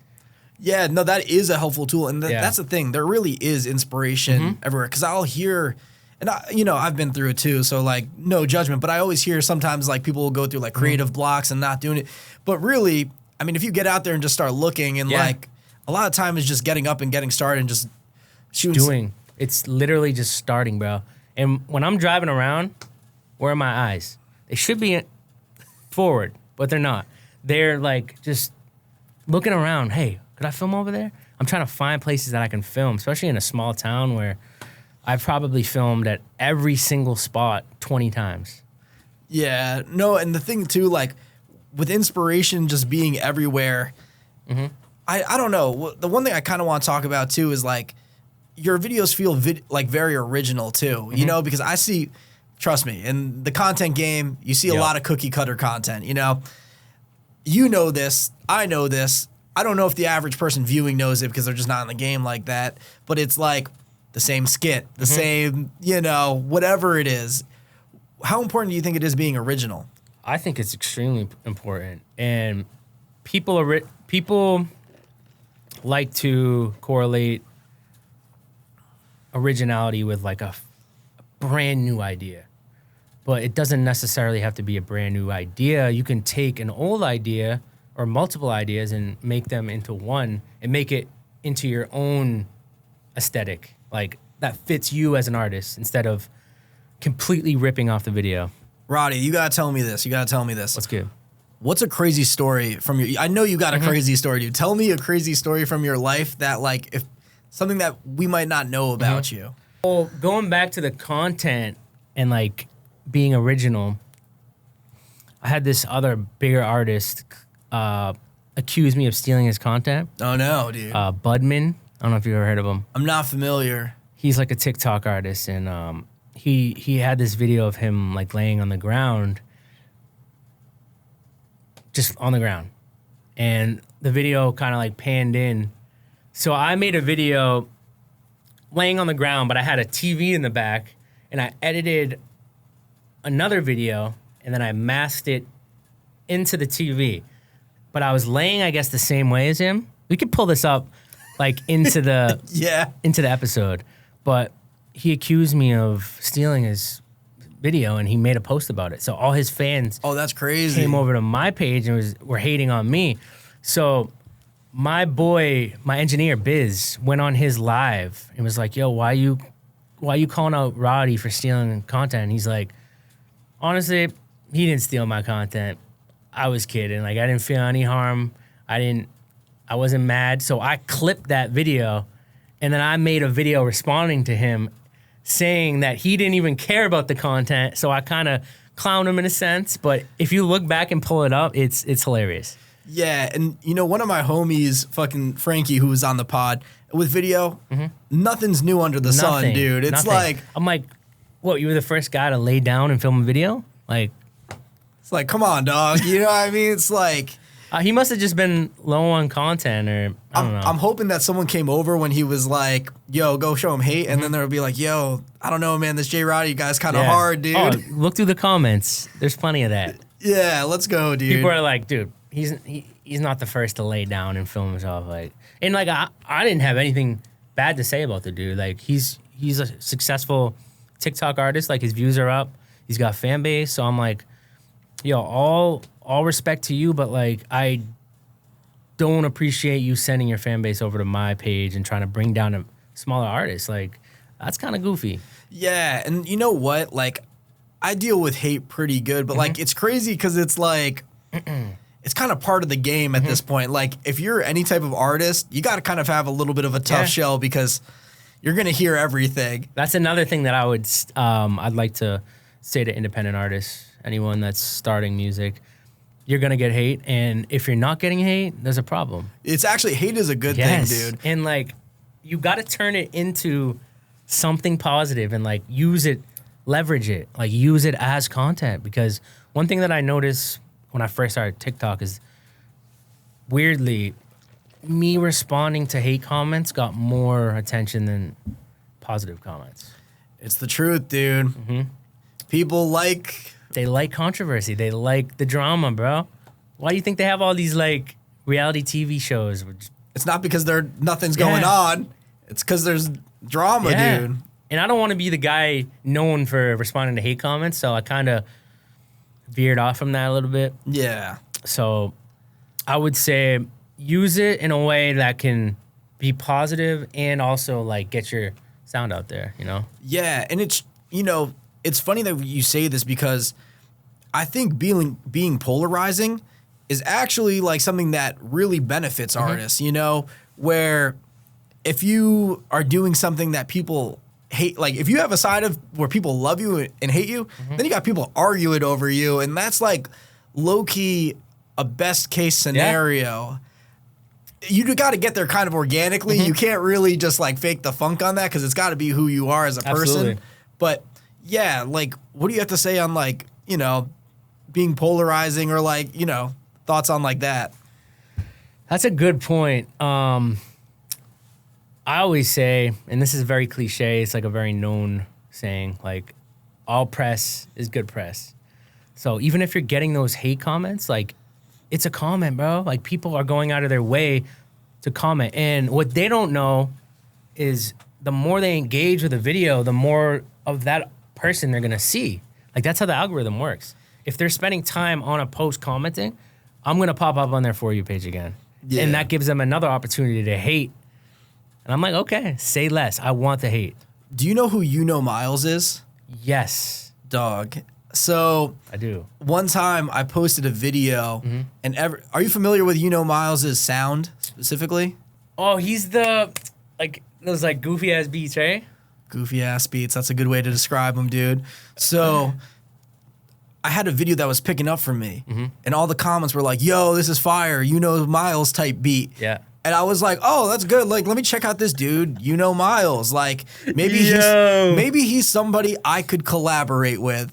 Yeah, no, that is a helpful tool, and that's the thing. There really is inspiration everywhere, because I'll hear, and I've been through it too, so like no judgment, but I always hear sometimes like people will go through like creative blocks and not doing it, but really, I mean, if you get out there and just start looking, and like a lot of time is just getting up and getting started and just shooting. It's literally just starting, bro. And when I'm driving around, where are my eyes? They should be forward, but they're not. They're like just looking around. Hey, could I film over there? I'm trying to find places that I can film, especially in a small town where I've probably filmed at every single spot 20 times. Yeah, no, and the thing too, like with inspiration just being everywhere, I don't know. The one thing I kind of want to talk about too is like your videos feel like very original too, you know, because I see, trust me, in the content game, you see a lot of cookie cutter content, you know. You know this, I know this. I don't know if the average person viewing knows it because they're just not in the game like that, but it's like the same skit, the same, you know, whatever it is. How important do you think it is being original? I think it's extremely important. And people like to correlate originality with like a brand new idea. But it doesn't necessarily have to be a brand new idea. You can take an old idea or multiple ideas and make them into one and make it into your own aesthetic, like that fits you as an artist instead of completely ripping off the video. Roddy, you gotta tell me this. What's good? What's a crazy story from your? I know you got a crazy story, dude. Tell me a crazy story from your life that, like, if something that we might not know about you. Well, going back to the content and like being original, I had this other bigger artist accuse me of stealing his content. Oh no, dude. Budman. I don't know if you've ever heard of him. I'm not familiar. He's like a TikTok artist, and he had this video of him like laying on the ground, just on the ground, and the video kind of like panned in. So I made a video laying on the ground, but I had a TV in the back, and I edited another video, and then I masked it into the TV. But I was laying, I guess, the same way as him. We could pull this up, like, into the into the episode. But he accused me of stealing his video, and he made a post about it. So all his fans that's crazy. Came over to my page and were hating on me. So my boy, my engineer, Biz, went on his live and was like, yo, why you calling out Roddy for stealing content? And he's like, honestly, he didn't steal my content. I was kidding. Like, I didn't feel any harm. I wasn't mad. So I clipped that video, and then I made a video responding to him saying that he didn't even care about the content. So I kind of clowned him in a sense. But if you look back and pull it up, it's hilarious. Yeah, and you know, one of my homies, fucking Frankie, who was on the pod with video, nothing's new under the sun, dude. It's like I'm like, what? You were the first guy to lay down and film a video? Like, it's like, come on, dog. You know what I mean? It's like he must have just been low on content, or I don't know. I'm hoping that someone came over when he was like, "Yo, go show him hate," and then they'll be like, "Yo, I don't know, man. This JayRoddy guy's kind of hard, dude." Oh, look through the comments. There's plenty of that. Yeah, let's go, dude. People are like, dude, he's not the first to lay down and film himself. Like, and like I didn't have anything bad to say about the dude. Like, he's a successful TikTok artist. Like, his views are up. He's got fan base. So I'm like, yo, all respect to you, but like I don't appreciate you sending your fan base over to my page and trying to bring down a smaller artist. Like, that's kind of goofy. Yeah, and you know what? Like, I deal with hate pretty good, but like it's crazy because it's like it's kind of part of the game at this point. Like, if you're any type of artist, you got to kind of have a little bit of a tough shell because you're gonna hear everything. That's another thing that I'd like to say to independent artists, anyone that's starting music. You're gonna get hate, and if you're not getting hate, there's a problem. It's actually, hate is a good thing, dude. And like, you got to turn it into something positive and like use it, leverage it, like use it as content. Because one thing that I noticed when I first started TikTok is, weirdly, me responding to hate comments got more attention than positive comments. It's the truth, dude. People They like controversy. They like the drama, bro. Why do you think they have all these like reality TV shows? It's not because nothing's going on. It's because there's drama, dude. And I don't want to be the guy known for responding to hate comments, so I kind of veered off from that a little bit. Yeah. So I would say use it in a way that can be positive and also like get your sound out there, you know? Yeah, and it's, you know, it's funny that you say this because I think being polarizing is actually like something that really benefits artists, you know, where if you are doing something that people hate, like if you have a side of where people love you and hate you, then you got people arguing over you, and that's like low-key a best case scenario. You got to get there kind of organically. You can't really just like fake the funk on that because it's got to be who you are as a person. But yeah, like, what do you have to say on like, you know, being polarizing or like, you know, thoughts on like that? That's a good point. I always say, and this is very cliche, it's like a very known saying, like, all press is good press. So even if you're getting those hate comments, like, it's a comment, bro. Like, people are going out of their way to comment. And what they don't know is the more they engage with a video, the more of that person they're gonna see. Like, that's how the algorithm works. If they're spending time on a post commenting, I'm gonna pop up on their For You page again. Yeah. And that gives them another opportunity to hate. And I'm like, okay, say less. I want to hate. Do you know who Yuno Miles is? Yes. Dog. So I do. One time I posted a video, and are you familiar with Yuno Miles' sound specifically? Oh, he's the, like, those like goofy ass beats, right? Goofy ass beats. That's a good way to describe him, dude. So I had a video that was picking up for me, and all the comments were like, yo, this is fire, Yuno Miles type beat. Yeah. And I was like, oh, that's good. Like, let me check out this dude, Yuno Miles. Like, maybe he's somebody I could collaborate with.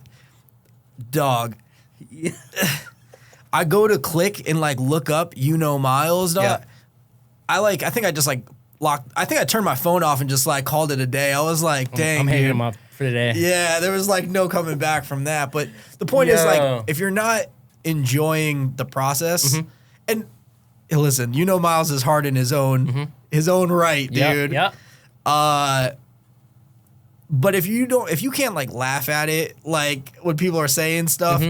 Dog. Yeah. I go to click and like look up Yuno Miles, dog. Yeah. I think I just like I think I turned my phone off and just like called it a day. I was like, dang, I'm hanging him up for the day. Yeah, there was like no coming back from that. But the point is, like, if you're not enjoying the process, and listen, Yuno Miles is hard in his own right, dude. Yeah. But if you can't like laugh at it, like when people are saying stuff,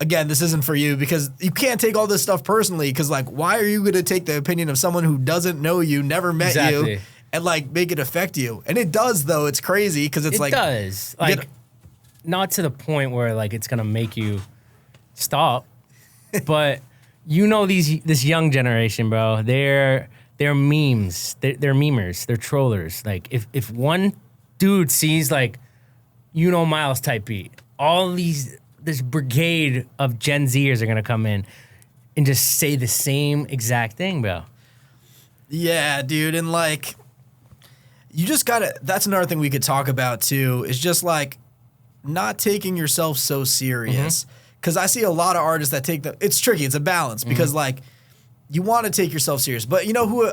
again, this isn't for you because you can't take all this stuff personally. Because like, why are you going to take the opinion of someone who doesn't know you, never met you, and like make it affect you? And it does, though. It's crazy because it does. Like, not to the point where like it's gonna make you stop, but you know this young generation, bro. They're memes. They're memers. They're trollers. Like if one dude sees like Yuno Miles type beat, this brigade of Gen Zers are gonna come in. and just say the same exact thing, bro. Yeah, dude. And like, you just gotta, that's another thing we could talk about too, is just like not taking yourself so serious. Cause I see a lot of artists that take it's tricky. It's a balance because like you want to take yourself serious, but you know who,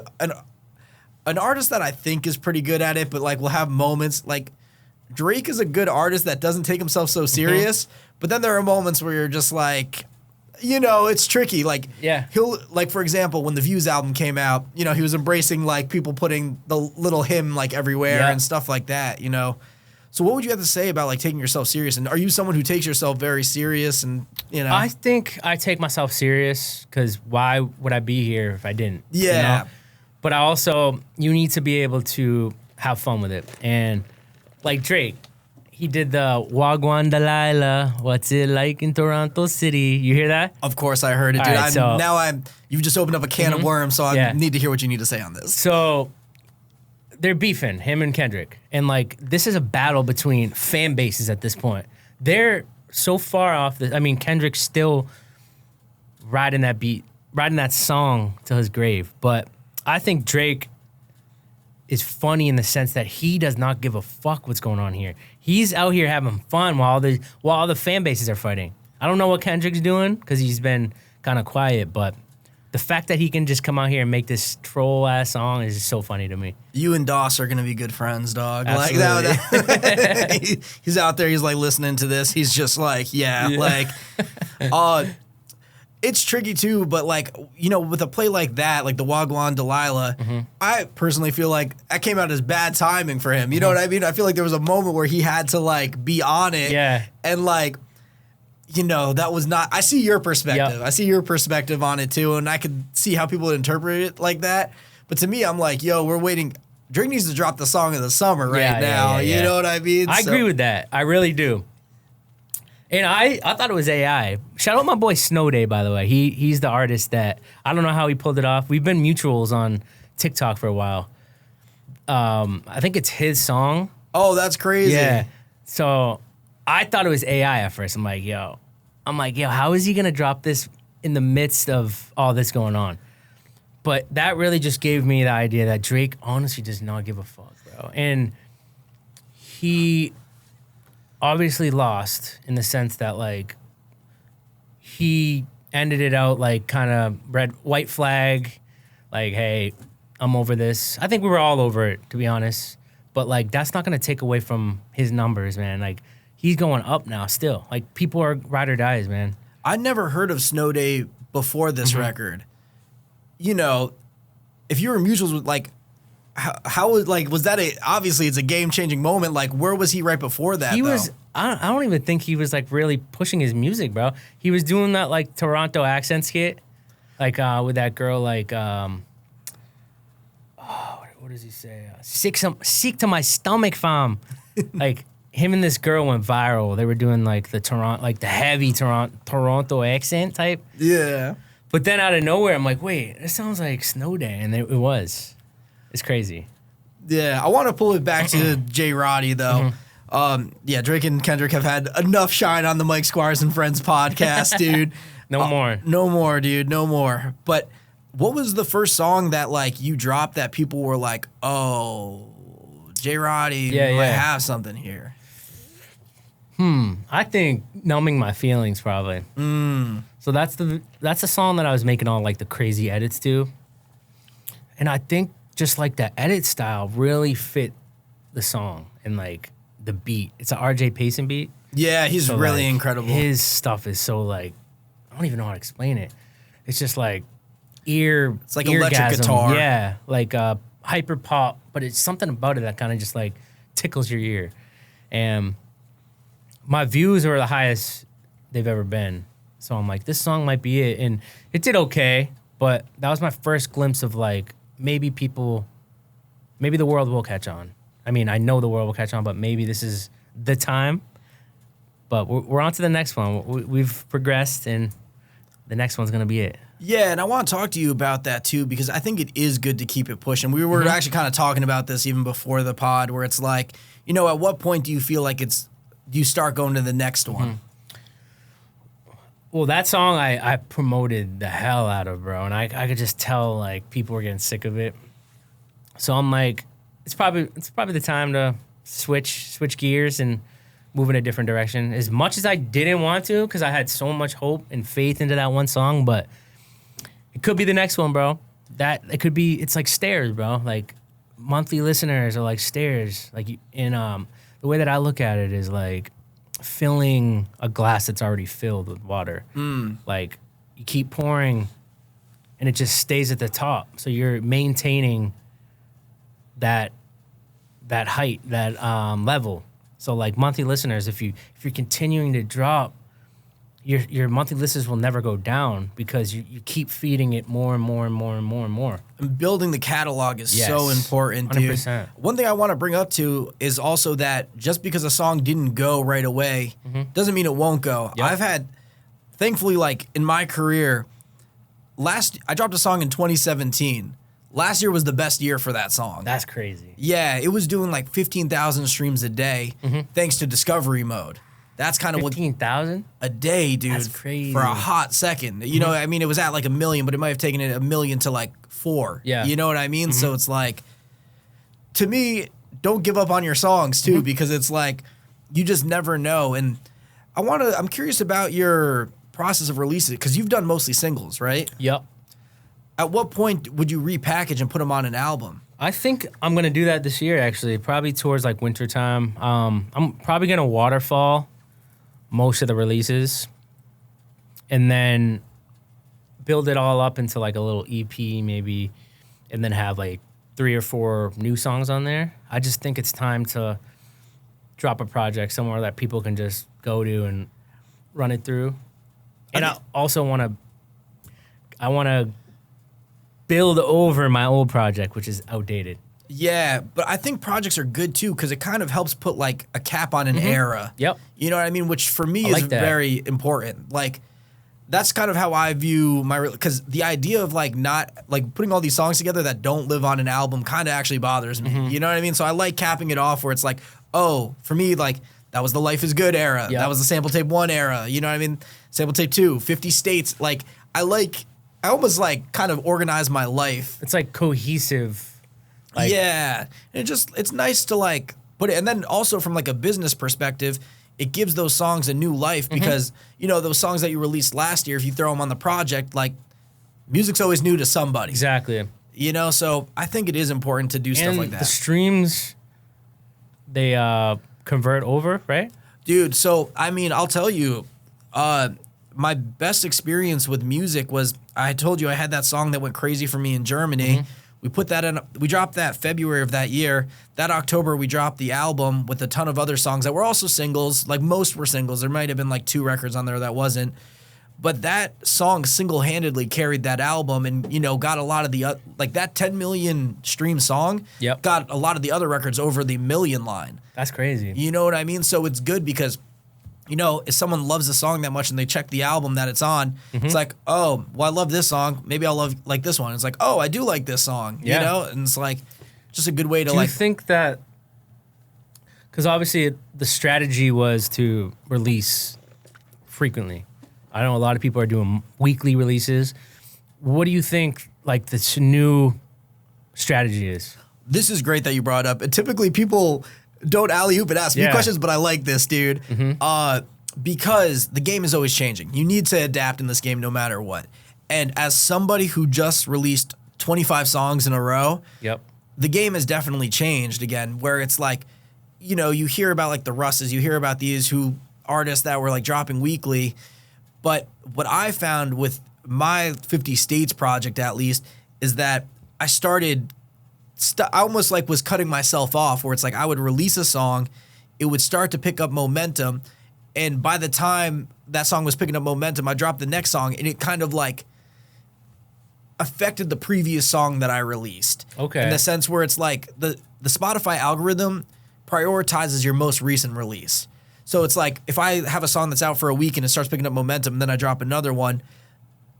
an artist that I think is pretty good at it, but like will have moments like Drake is a good artist that doesn't take himself so serious, but then there are moments where you're just like, you know, it's tricky. Like, he'll, like, for example, when the Views album came out, you know, he was embracing, like, people putting the little hymn, like, everywhere and stuff like that, you know? So what would you have to say about, like, taking yourself serious? And are you someone who takes yourself very serious and, you know? I think I take myself serious because why would I be here if I didn't? Yeah. You know? But I also, you need to be able to have fun with it. And, like, Drake, he did the Wagwan Delilah, what's it like in Toronto City? You hear that? Of course I heard it, dude. Right, You've just opened up a can of worms, so I need to hear what you need to say on this. So they're beefing, him and Kendrick. And like, this is a battle between fan bases at this point. They're so far off this. I mean, Kendrick's still riding that beat, riding that song till his grave. But I think Drake is funny in the sense that he does not give a fuck what's going on here. He's out here having fun while all the fan bases are fighting. I don't know what Kendrick's doing because he's been kind of quiet, but the fact that he can just come out here and make this troll ass song is just so funny to me. You and Doss are gonna be good friends, dog. Absolutely. Like he's out there. He's like listening to this. He's just like, like, it's tricky too. But like, you know, with a play like that, like the Wagwan Delilah, I personally feel like that came out as bad timing for him. You know what I mean? I feel like there was a moment where he had to like be on it. Yeah. And like, you know, that was not, I see your perspective. Yep. I see your perspective on it too. And I could see how people would interpret it like that. But to me, I'm like, yo, we're waiting. Drake needs to drop the song of the summer now. You know what I mean? I agree with that. I really do. And I thought it was AI. Shout out my boy Snow Day, by the way. He's the artist that, I don't know how he pulled it off. We've been mutuals on TikTok for a while. I think it's his song. Oh, that's crazy. Yeah. So I thought it was AI at first. I'm like, yo, how is he going to drop this in the midst of all this going on? But that really just gave me the idea that Drake honestly does not give a fuck, bro. And he obviously lost in the sense that, like, he ended it out, like, kind of white flag, like, hey, I'm over this. I think we were all over it, to be honest. But, like, that's not going to take away from his numbers, man. Like, he's going up now still. Like, people are ride or dies, man. I never heard of Snow Day before this record. You know, if you were mutuals with, like, how was, like, was that obviously it's a game-changing moment. Like, where was he right before that, He was, I don't even think he was, like, really pushing his music, bro. He was doing that, like, Toronto accent skit, like, with that girl, like, what does he say? Sick to my stomach, fam. Like, him and this girl went viral. They were doing, like, the heavy Toronto accent type. Yeah. But then out of nowhere, I'm like, wait, this sounds like Snow Day. And it was. It's crazy. Yeah, I want to pull it back to JayRoddy, though. Yeah, Drake and Kendrick have had enough shine on the Mike Squires and Friends podcast, dude. No more. No more, dude. No more. But what was the first song that, like, you dropped that people were like, oh, JayRoddy might have something here? I think Numbing My Feelings, probably. So that's the song that I was making all, like, the crazy edits to. And I think just, like, the edit style really fit the song and, like, the beat. It's an RJ Payson beat. Yeah, he's so, really like, incredible. His stuff is so, like, I don't even know how to explain it. It's just, like, it's like electric guitar. Yeah, like hyper pop, but it's something about it that kind of just, like, tickles your ear. And my views are the highest they've ever been. So I'm like, this song might be it. And it did okay, but that was my first glimpse of, like, maybe the world will catch on. I mean, I know the world will catch on, but maybe this is the time. But we're on to the next one. We've progressed, and the next one's going to be it. Yeah, and I want to talk to you about that, too, because I think it is good to keep it pushing. We were actually kind of talking about this even before the pod, where it's like, you know, at what point do you feel like do you start going to the next one? Well, that song I promoted the hell out of, bro, and I could just tell like people were getting sick of it. So I'm like, it's probably the time to switch gears and move in a different direction. As much as I didn't want to, because I had so much hope and faith into that one song, but it could be the next one, bro. That it could be. It's like stairs, bro. Like monthly listeners are like stairs. Like the way that I look at it is like filling a glass that's already filled with water. Like you keep pouring and it just stays at the top. So you're maintaining that height, that level. So like monthly listeners, if you're continuing to drop, your monthly listeners will never go down because you keep feeding it more and more and more and more and more. And building the catalog is so important, dude. 100%. One thing I want to bring up too is also that just because a song didn't go right away doesn't mean it won't go. Yep. I've had, thankfully, like in my career, I dropped a song in 2017. Last year was the best year for that song. That's crazy. Yeah, it was doing like 15,000 streams a day thanks to discovery mode. That's kind of 15,000 a day, dude. That's crazy. For a hot second. You know, I mean, it was at like 1 million, but it might have taken it 1 million to like 4. Yeah. You know what I mean? So it's like, to me, don't give up on your songs too, because it's like, you just never know. And I'm curious about your process of releasing it, because you've done mostly singles, right? Yep. At what point would you repackage and put them on an album? I think I'm gonna do that this year. Actually, probably towards like wintertime. I'm probably gonna waterfall most of the releases, and then build it all up into like a little EP maybe, and then have like 3 or 4 new songs on there. I just think it's time to drop a project somewhere that people can just go to and run it through. And I also want to build over my old project, which is outdated. Yeah, but I think projects are good too, because it kind of helps put like a cap on an era. Yep. You know what I mean? Which for me I is like that. very important. Like, that's kind of how I view because the idea of like not like putting all these songs together that don't live on an album kind of actually bothers me. You know what I mean? So I like capping it off where it's like, oh, for me, like that was the Life is Good era. Yep. That was the Sample Tape 1 era. You know what I mean? Sample Tape 2, 50 States. Like, I almost like kind of organize my life. It's like cohesive. Like, Yeah. And it's nice to like put it. And then also from like a business perspective, it gives those songs a new life because, you know, those songs that you released last year, if you throw them on the project, like music's always new to somebody. exactly. You know, so I think it is important to do stuff And like the that. streams, they convert over, right? Dude, so I mean, I'll tell you, my best experience with music was, I told you I had that song that went crazy for me in Germany. We dropped that February of that year. That October, we dropped the album with a ton of other songs that were also singles. Like most were singles. There might have been like 2 records on there that wasn't. But that song single-handedly carried that album and, you know, got a lot of the, like that 10 million stream song Yep. got a lot of the other records over the million line. That's crazy. You know what I mean? So it's good because, you know, if someone loves a song that much and they check the album that it's on, it's like, oh, well, I love this song. Maybe I'll love like this one. It's like, oh, I do like this song. Yeah. You know? And it's like just a good way to Do like. you think that, because obviously the strategy was to release frequently. I know a lot of people are doing weekly releases. What do you think like this new strategy is? This is great that you brought up. And typically people don't alley-oop and ask me Yeah. questions, but I like this, dude. Because the game is always changing. You need to adapt in this game no matter what. And as somebody who just released 25 songs in a row, Yep. the game has definitely changed again, where it's like, you know, you hear about like the Russes, you hear about these artists that were like dropping weekly. But what I found with my 50 States project, at least, is that I started, I almost like was cutting myself off, where it's like I would release a song, it would start to pick up momentum. And by the time that song was picking up momentum, I dropped the next song and it kind of like affected the previous song that I released. Okay. In the sense where it's like the Spotify algorithm prioritizes your most recent release. So it's like if I have a song that's out for a week and it starts picking up momentum and then I drop another one,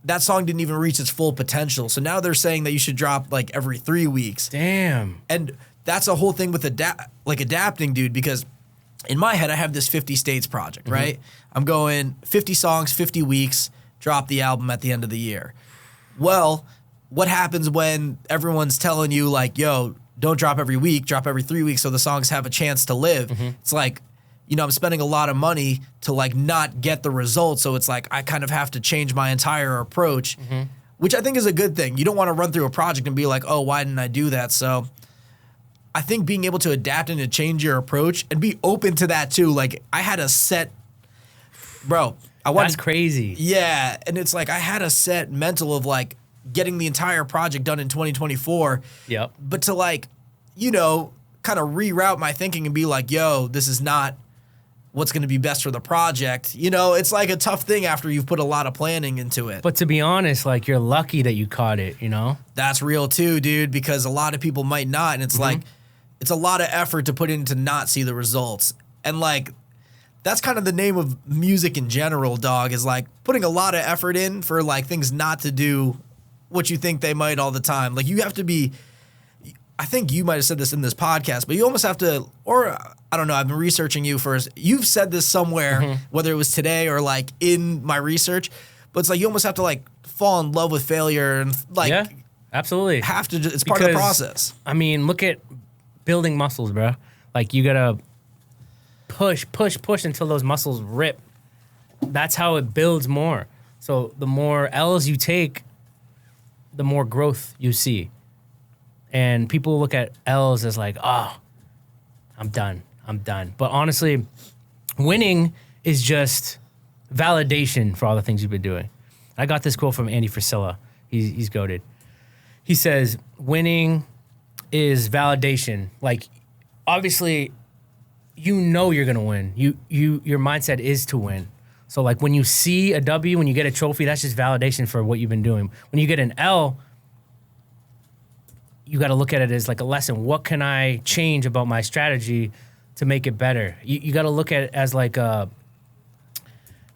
that song didn't even reach its full potential. So now they're saying that you should drop like every 3 weeks. Damn. And that's a whole thing with adapting, dude, because in my head, I have this 50 states project, right? I'm going 50 songs, 50 weeks, drop the album at the end of the year. Well, what happens when everyone's telling you like, yo, don't drop every week, drop every 3 weeks so the songs have a chance to live? It's like, you know, I'm spending a lot of money to like not get the results. So it's like, I kind of have to change my entire approach, which I think is a good thing. You don't want to run through a project and be like, oh, why didn't I do that? So I think being able to adapt and to change your approach and be open to that too. Like I had a set, bro. That's crazy. Yeah. And it's like, I had a set mental of like getting the entire project done in 2024. Yep. But to like, you know, kind of reroute my thinking and be like, yo, this is not what's going to be best for the project. You know, it's like a tough thing after you've put a lot of planning into it. But to be honest, like you're lucky that you caught it, you know? That's real too, dude, because a lot of people might not. And it's like, it's a lot of effort to put in to not see the results. And like, that's kind of the name of music in general, dog, is like putting a lot of effort in for like things not to do what you think they might all the time. Like you have to be, I think you might have said this in this podcast, but you almost have to, or I don't know, I've been researching you first. You've said this somewhere, whether it was today or like in my research, but it's like you almost have to like fall in love with failure and like, yeah, absolutely. Have to, it's part of the process. I mean, look at building muscles, bro. Like you gotta push until those muscles rip. That's how it builds more. So the more L's you take, the more growth you see. And people look at L's as like, oh, I'm done. But honestly, winning is just validation for all the things you've been doing. I got this quote from Andy Frisella. He's goated. He says, winning is validation. Like, obviously, you know you're gonna win. Your mindset is to win. So like when you see a W, when you get a trophy, that's just validation for what you've been doing. When you get an L, you got to look at it as like a lesson. What can I change about my strategy to make it better? You got to look at it as like an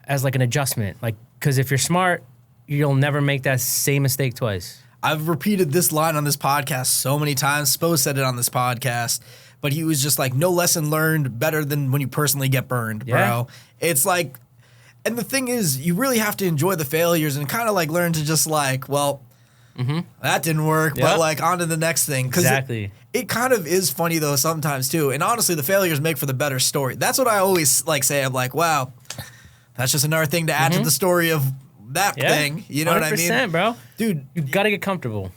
adjustment. Like, because if you're smart, you'll never make that same mistake twice. I've repeated this line on this podcast so many times. Spo said it on this podcast, but he was just like, no lesson learned better than when you personally get burned, bro. Yeah. It's like, and the thing is, you really have to enjoy the failures and kind of like learn to just like, well, that didn't work, but like on to the next thing. Exactly. It kind of is funny though sometimes too. And honestly, the failures make for the better story. That's what I always like say. I'm like, wow, that's just another thing to add to the story of that thing. You know what I mean? 100%, bro. Dude. You got to get comfortable.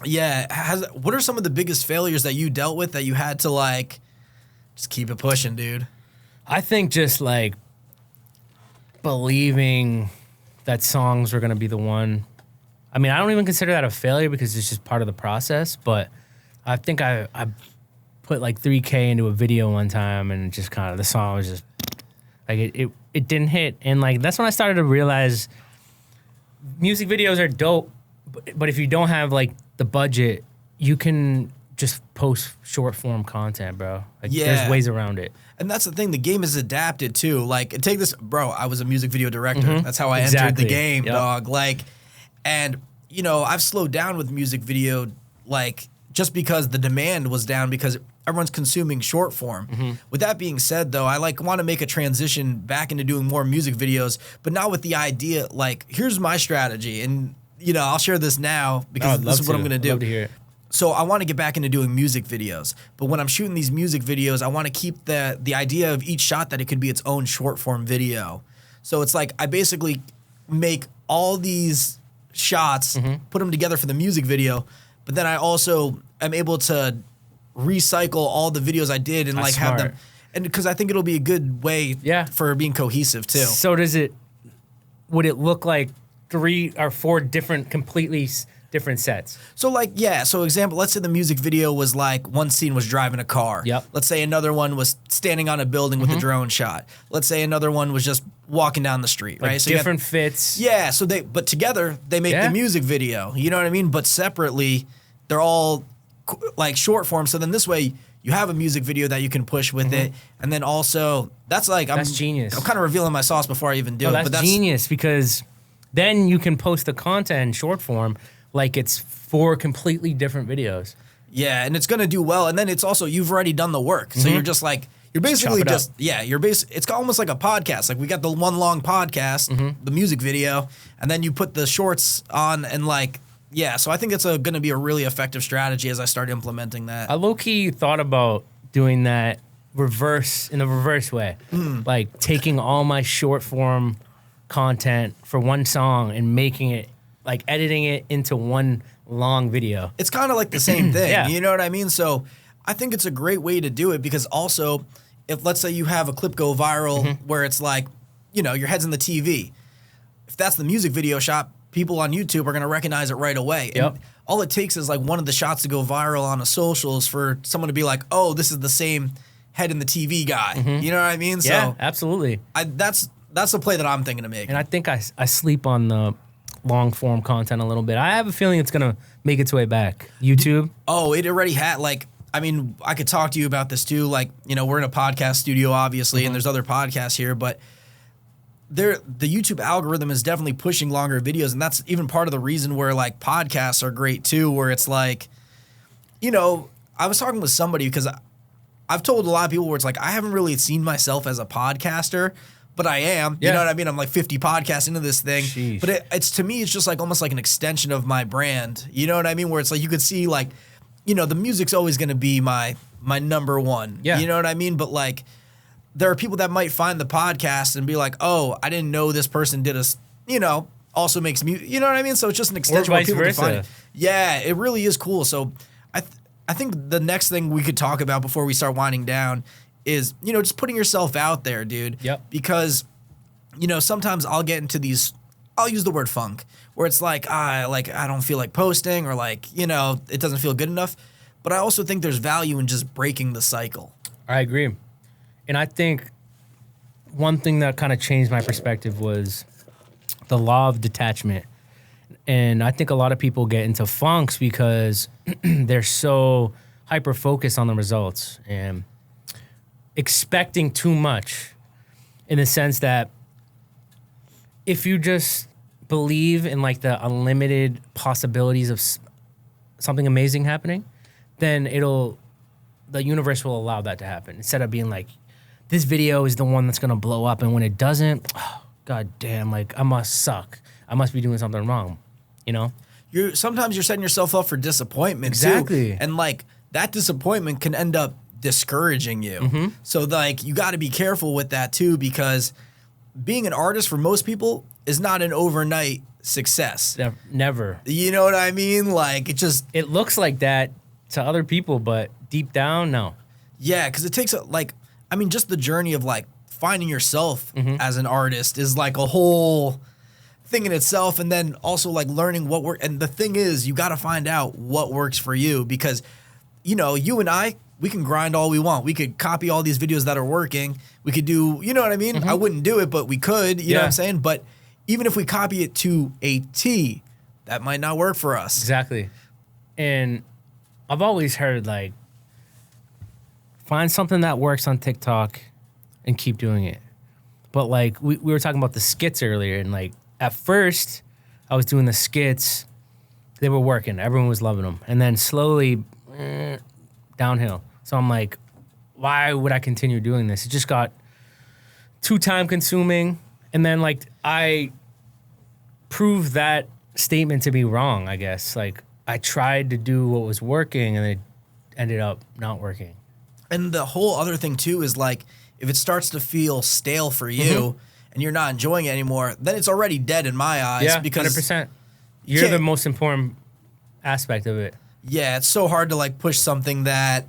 Yeah. What are some of the biggest failures that you dealt with that you had to like just keep it pushing, dude? I think just like believing that songs were going to be the one. I mean, I don't even consider that a failure because it's just part of the process, but I think I put like $3K into a video one time and just kind of the song was just like it didn't hit. And like that's when I started to realize music videos are dope, but if you don't have like the budget, you can just post short form content, bro. Like there's ways around it. And that's the thing, the game is adapted too. Like take this, bro, I was a music video director. That's how I entered the game, dog. Like, and you know, I've slowed down with music video, like just because the demand was down because everyone's consuming short form. With that being said though, I like want to make a transition back into doing more music videos, but not with the idea, like here's my strategy. And you know, I'll share this now because this is what I'm going to do. Love to hear it. So I want to get back into doing music videos, but when I'm shooting these music videos, I want to keep the idea of each shot that it could be its own short form video. So it's like I basically make all these shots, put them together for the music video, but then I also am able to recycle all the videos I did and That's like have smart. them, and because I think it'll be a good way for being cohesive too. So would it look like 3 or 4 completely different sets? So like, so example, let's say the music video was like one scene was driving a car. Let's say another one was standing on a building with a drone shot. Let's say another one was just walking down the street, Like right? So different fits. Yeah, so but together they make the music video. You know what I mean? But separately, they're all like short form. So then this way you have a music video that you can push with it. And then also that's genius. I'm kind of revealing my sauce before I even do it. That's But that's genius because then you can post the content in short form like it's 4 completely different videos. Yeah, and it's going to do well. And then it's also, you've already done the work. So you're You're basically Chop it just, up. yeah, it's almost like a podcast. Like we got the one long podcast, the music video, and then you put the shorts on and like, yeah. So I think it's going to be a really effective strategy as I start implementing that. I low-key thought about doing that in the reverse way. Like taking all my short form content for one song and making it, like editing it into one long video. It's kind of like the same thing. Yeah. You know what I mean? So I think it's a great way to do it because also if let's say you have a clip go viral where it's like, you know, your head's in the TV. If that's the music video shot, people on YouTube are going to recognize it right away. Yep. And all it takes is like one of the shots to go viral on the socials for someone to be like, oh, this is the same head in the TV guy. You know what I mean? Yeah, So absolutely. that's the play that I'm thinking of making. And I think I sleep on the long form content a little bit. I have a feeling it's going to make its way back. YouTube. Oh, it already had, like, I mean, I could talk to you about this too. Like, you know, we're in a podcast studio, obviously, and there's other podcasts here, but the YouTube algorithm is definitely pushing longer videos. And that's even part of the reason where like podcasts are great too, where it's like, you know, I was talking with somebody because I've told a lot of people where it's like, I haven't really seen myself as a podcaster, but I am. Yeah. You know what I mean? I'm like 50 podcasts into this thing. Sheesh. But it's to me, it's just like almost like an extension of my brand. You know what I mean? Where it's like you could see like, you know, the music's always going to be my number one. Yeah. You know what I mean? But like, there are people that might find the podcast and be like, oh, I didn't know this person did you know, also makes music. You know what I mean? So it's just an extension where vice people can versa. find it. Yeah, it really is cool. So I think the next thing we could talk about before we start winding down is, you know, just putting yourself out there, dude. Yep. Because, you know, sometimes I'll get into I'll use the word funk, where it's like, I don't feel like posting or like, you know, it doesn't feel good enough. But I also think there's value in just breaking the cycle. I agree. And I think one thing that kind of changed my perspective was the law of detachment. And I think a lot of people get into funks because they're so hyper-focused on the results and expecting too much, in the sense that if you just believe in like the unlimited possibilities of something amazing happening, then the universe will allow that to happen. Instead of being like, this video is the one that's gonna blow up, and when it doesn't, oh, god damn, like I must suck. I must be doing something wrong, you know? Sometimes you're setting yourself up for disappointment Exactly. too. And like that disappointment can end up discouraging you. So like you got to be careful with that too, because being an artist for most people is not an overnight success. Never. You know what I mean? Like It looks like that to other people, but deep down, no. Yeah, because it takes just the journey of like finding yourself as an artist is like a whole thing in itself. And then also like learning what works. And the thing is, you got to find out what works for you, because, you know, you and I, we can grind all we want. We could copy all these videos that are working. We could do, you know what I mean? I wouldn't do it, but we could, you know what I'm saying? But even if we copy it to a T, that might not work for us. Exactly. And I've always heard like, find something that works on TikTok and keep doing it. But like we were talking about the skits earlier, and like at first I was doing the skits, they were working, everyone was loving them, and then slowly downhill. So I'm like, why would I continue doing this? It just got too time consuming, and then like I proved that statement to be wrong, I guess. Like I tried to do what was working, and it ended up not working. And the whole other thing too is like, if it starts to feel stale for you and you're not enjoying it anymore, then it's already dead in my eyes. Yeah, because 100%. You're the most important aspect of it. Yeah, it's so hard to like push something that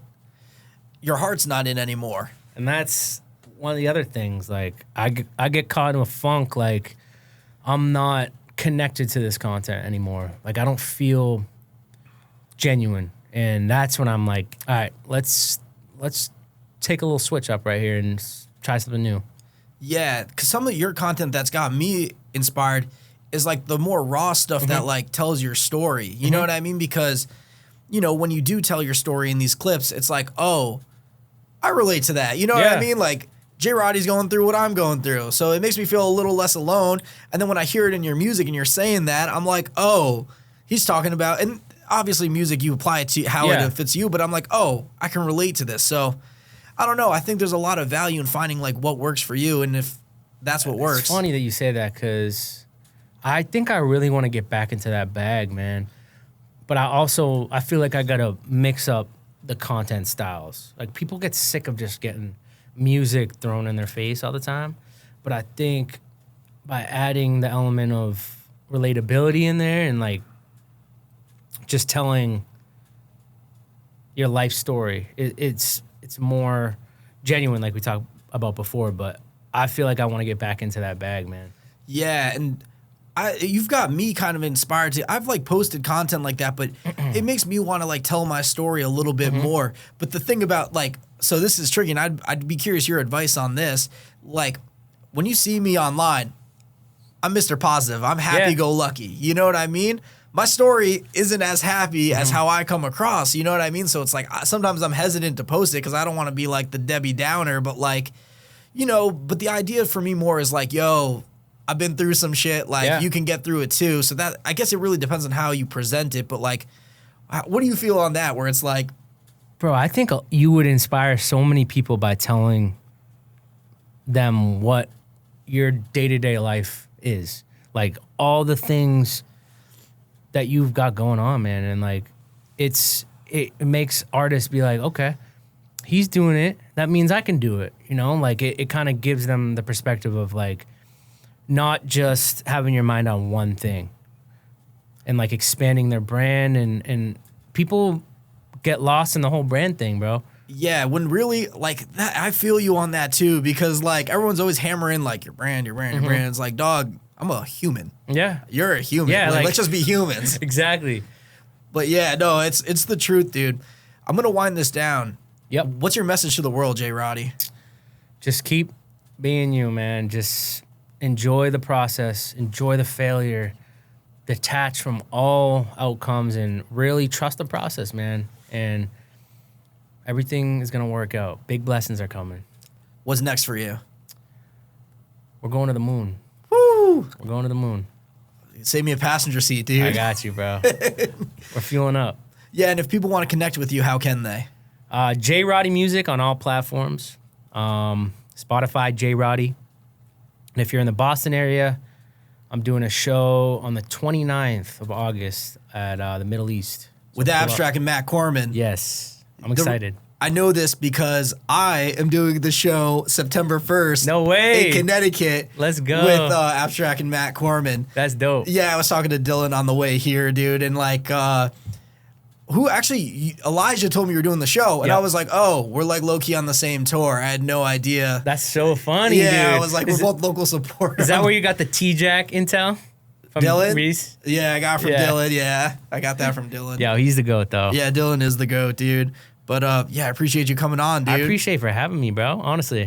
your heart's not in anymore. And that's one of the other things. Like I get caught in a funk. Like I'm not connected to this content anymore. Like I don't feel genuine. And that's when I'm like, all right, let's take a little switch up right here and try something new. Yeah, because some of your content that's got me inspired is like the more raw stuff that like tells your story. You know what I mean? Because, you know, when you do tell your story in these clips, it's like, oh, I relate to that. You know what I mean? Like JayRoddy's going through what I'm going through. So it makes me feel a little less alone. And then when I hear it in your music and you're saying that, I'm like, oh, he's talking about, and obviously music, you apply it to how it fits you, but I'm like, oh, I can relate to this. So I don't know. I think there's a lot of value in finding like what works for you, and if that's what works. It's funny that you say that because I think I really want to get back into that bag, man. But I feel like I gotta mix up the content styles. Like people get sick of just getting music thrown in their face all the time. But I think by adding the element of relatability in there and like just telling your life story, it's more genuine, like we talked about before. But I feel like I want to get back into that bag, man. Yeah, and you've got me kind of inspired to. I've like posted content like that, but it makes me want to like tell my story a little bit more. But the thing about like, so this is tricky, and I'd be curious your advice on this. Like, when you see me online, I'm Mr. Positive. I'm happy-go-lucky. You know what I mean? My story isn't as happy as how I come across. You know what I mean? So it's like sometimes I'm hesitant to post it because I don't want to be like the Debbie Downer. But like, you know, but the idea for me more is like, yo, I've been through some shit. Like, you can get through it too. So that, I guess it really depends on how you present it. But like, what do you feel on that? Where it's like, bro, I think you would inspire so many people by telling them what your day-to-day life is. Like all the things that you've got going on, man. And like, it makes artists be like, okay, he's doing it. That means I can do it. You know, like it kind of gives them the perspective of like, not just having your mind on one thing and like expanding their brand and people get lost in the whole brand thing, bro. yeah, when really like that, I feel you on that too, because like everyone's always hammering like your brand. It's like, dog, I'm a human. Yeah. You're a human. Yeah, like, let's just be humans. Exactly. But yeah, no, it's the truth, dude. I'm going to wind this down. Yep. What's your message to the world, JayRoddy? Just keep being you, man. Just enjoy the process, enjoy the failure, detach from all outcomes, and really trust the process, man. And everything is going to work out. Big blessings are coming. What's next for you? We're going to the moon. Woo! We're going to the moon. Save me a passenger seat, dude. I got you, bro. We're fueling up. Yeah, and if people want to connect with you, how can they? JayRoddy Music on all platforms. Spotify, JayRoddy. And if you're in the Boston area, I'm doing a show on the 29th of August at the Middle East. So with Abstract and Matt Corman. Yes. I'm excited. I know this because I am doing the show September 1st. No way. In Connecticut. Let's go. With Abstract and Matt Corman. That's dope. Yeah, I was talking to Dylan on the way here, dude. And like, Elijah told me you were doing the show. And I was like, oh, we're like low-key on the same tour. I had no idea. That's so funny, dude. Yeah, I was like, we're both local support. Is that where you got the T-Jack intel? From Dylan? Reese? Yeah, I got it from Dylan. Yeah, I got that from Dylan. Yeah, he's the GOAT, though. Yeah, Dylan is the GOAT, dude. But yeah, I appreciate you coming on, dude. I appreciate for having me, bro. Honestly.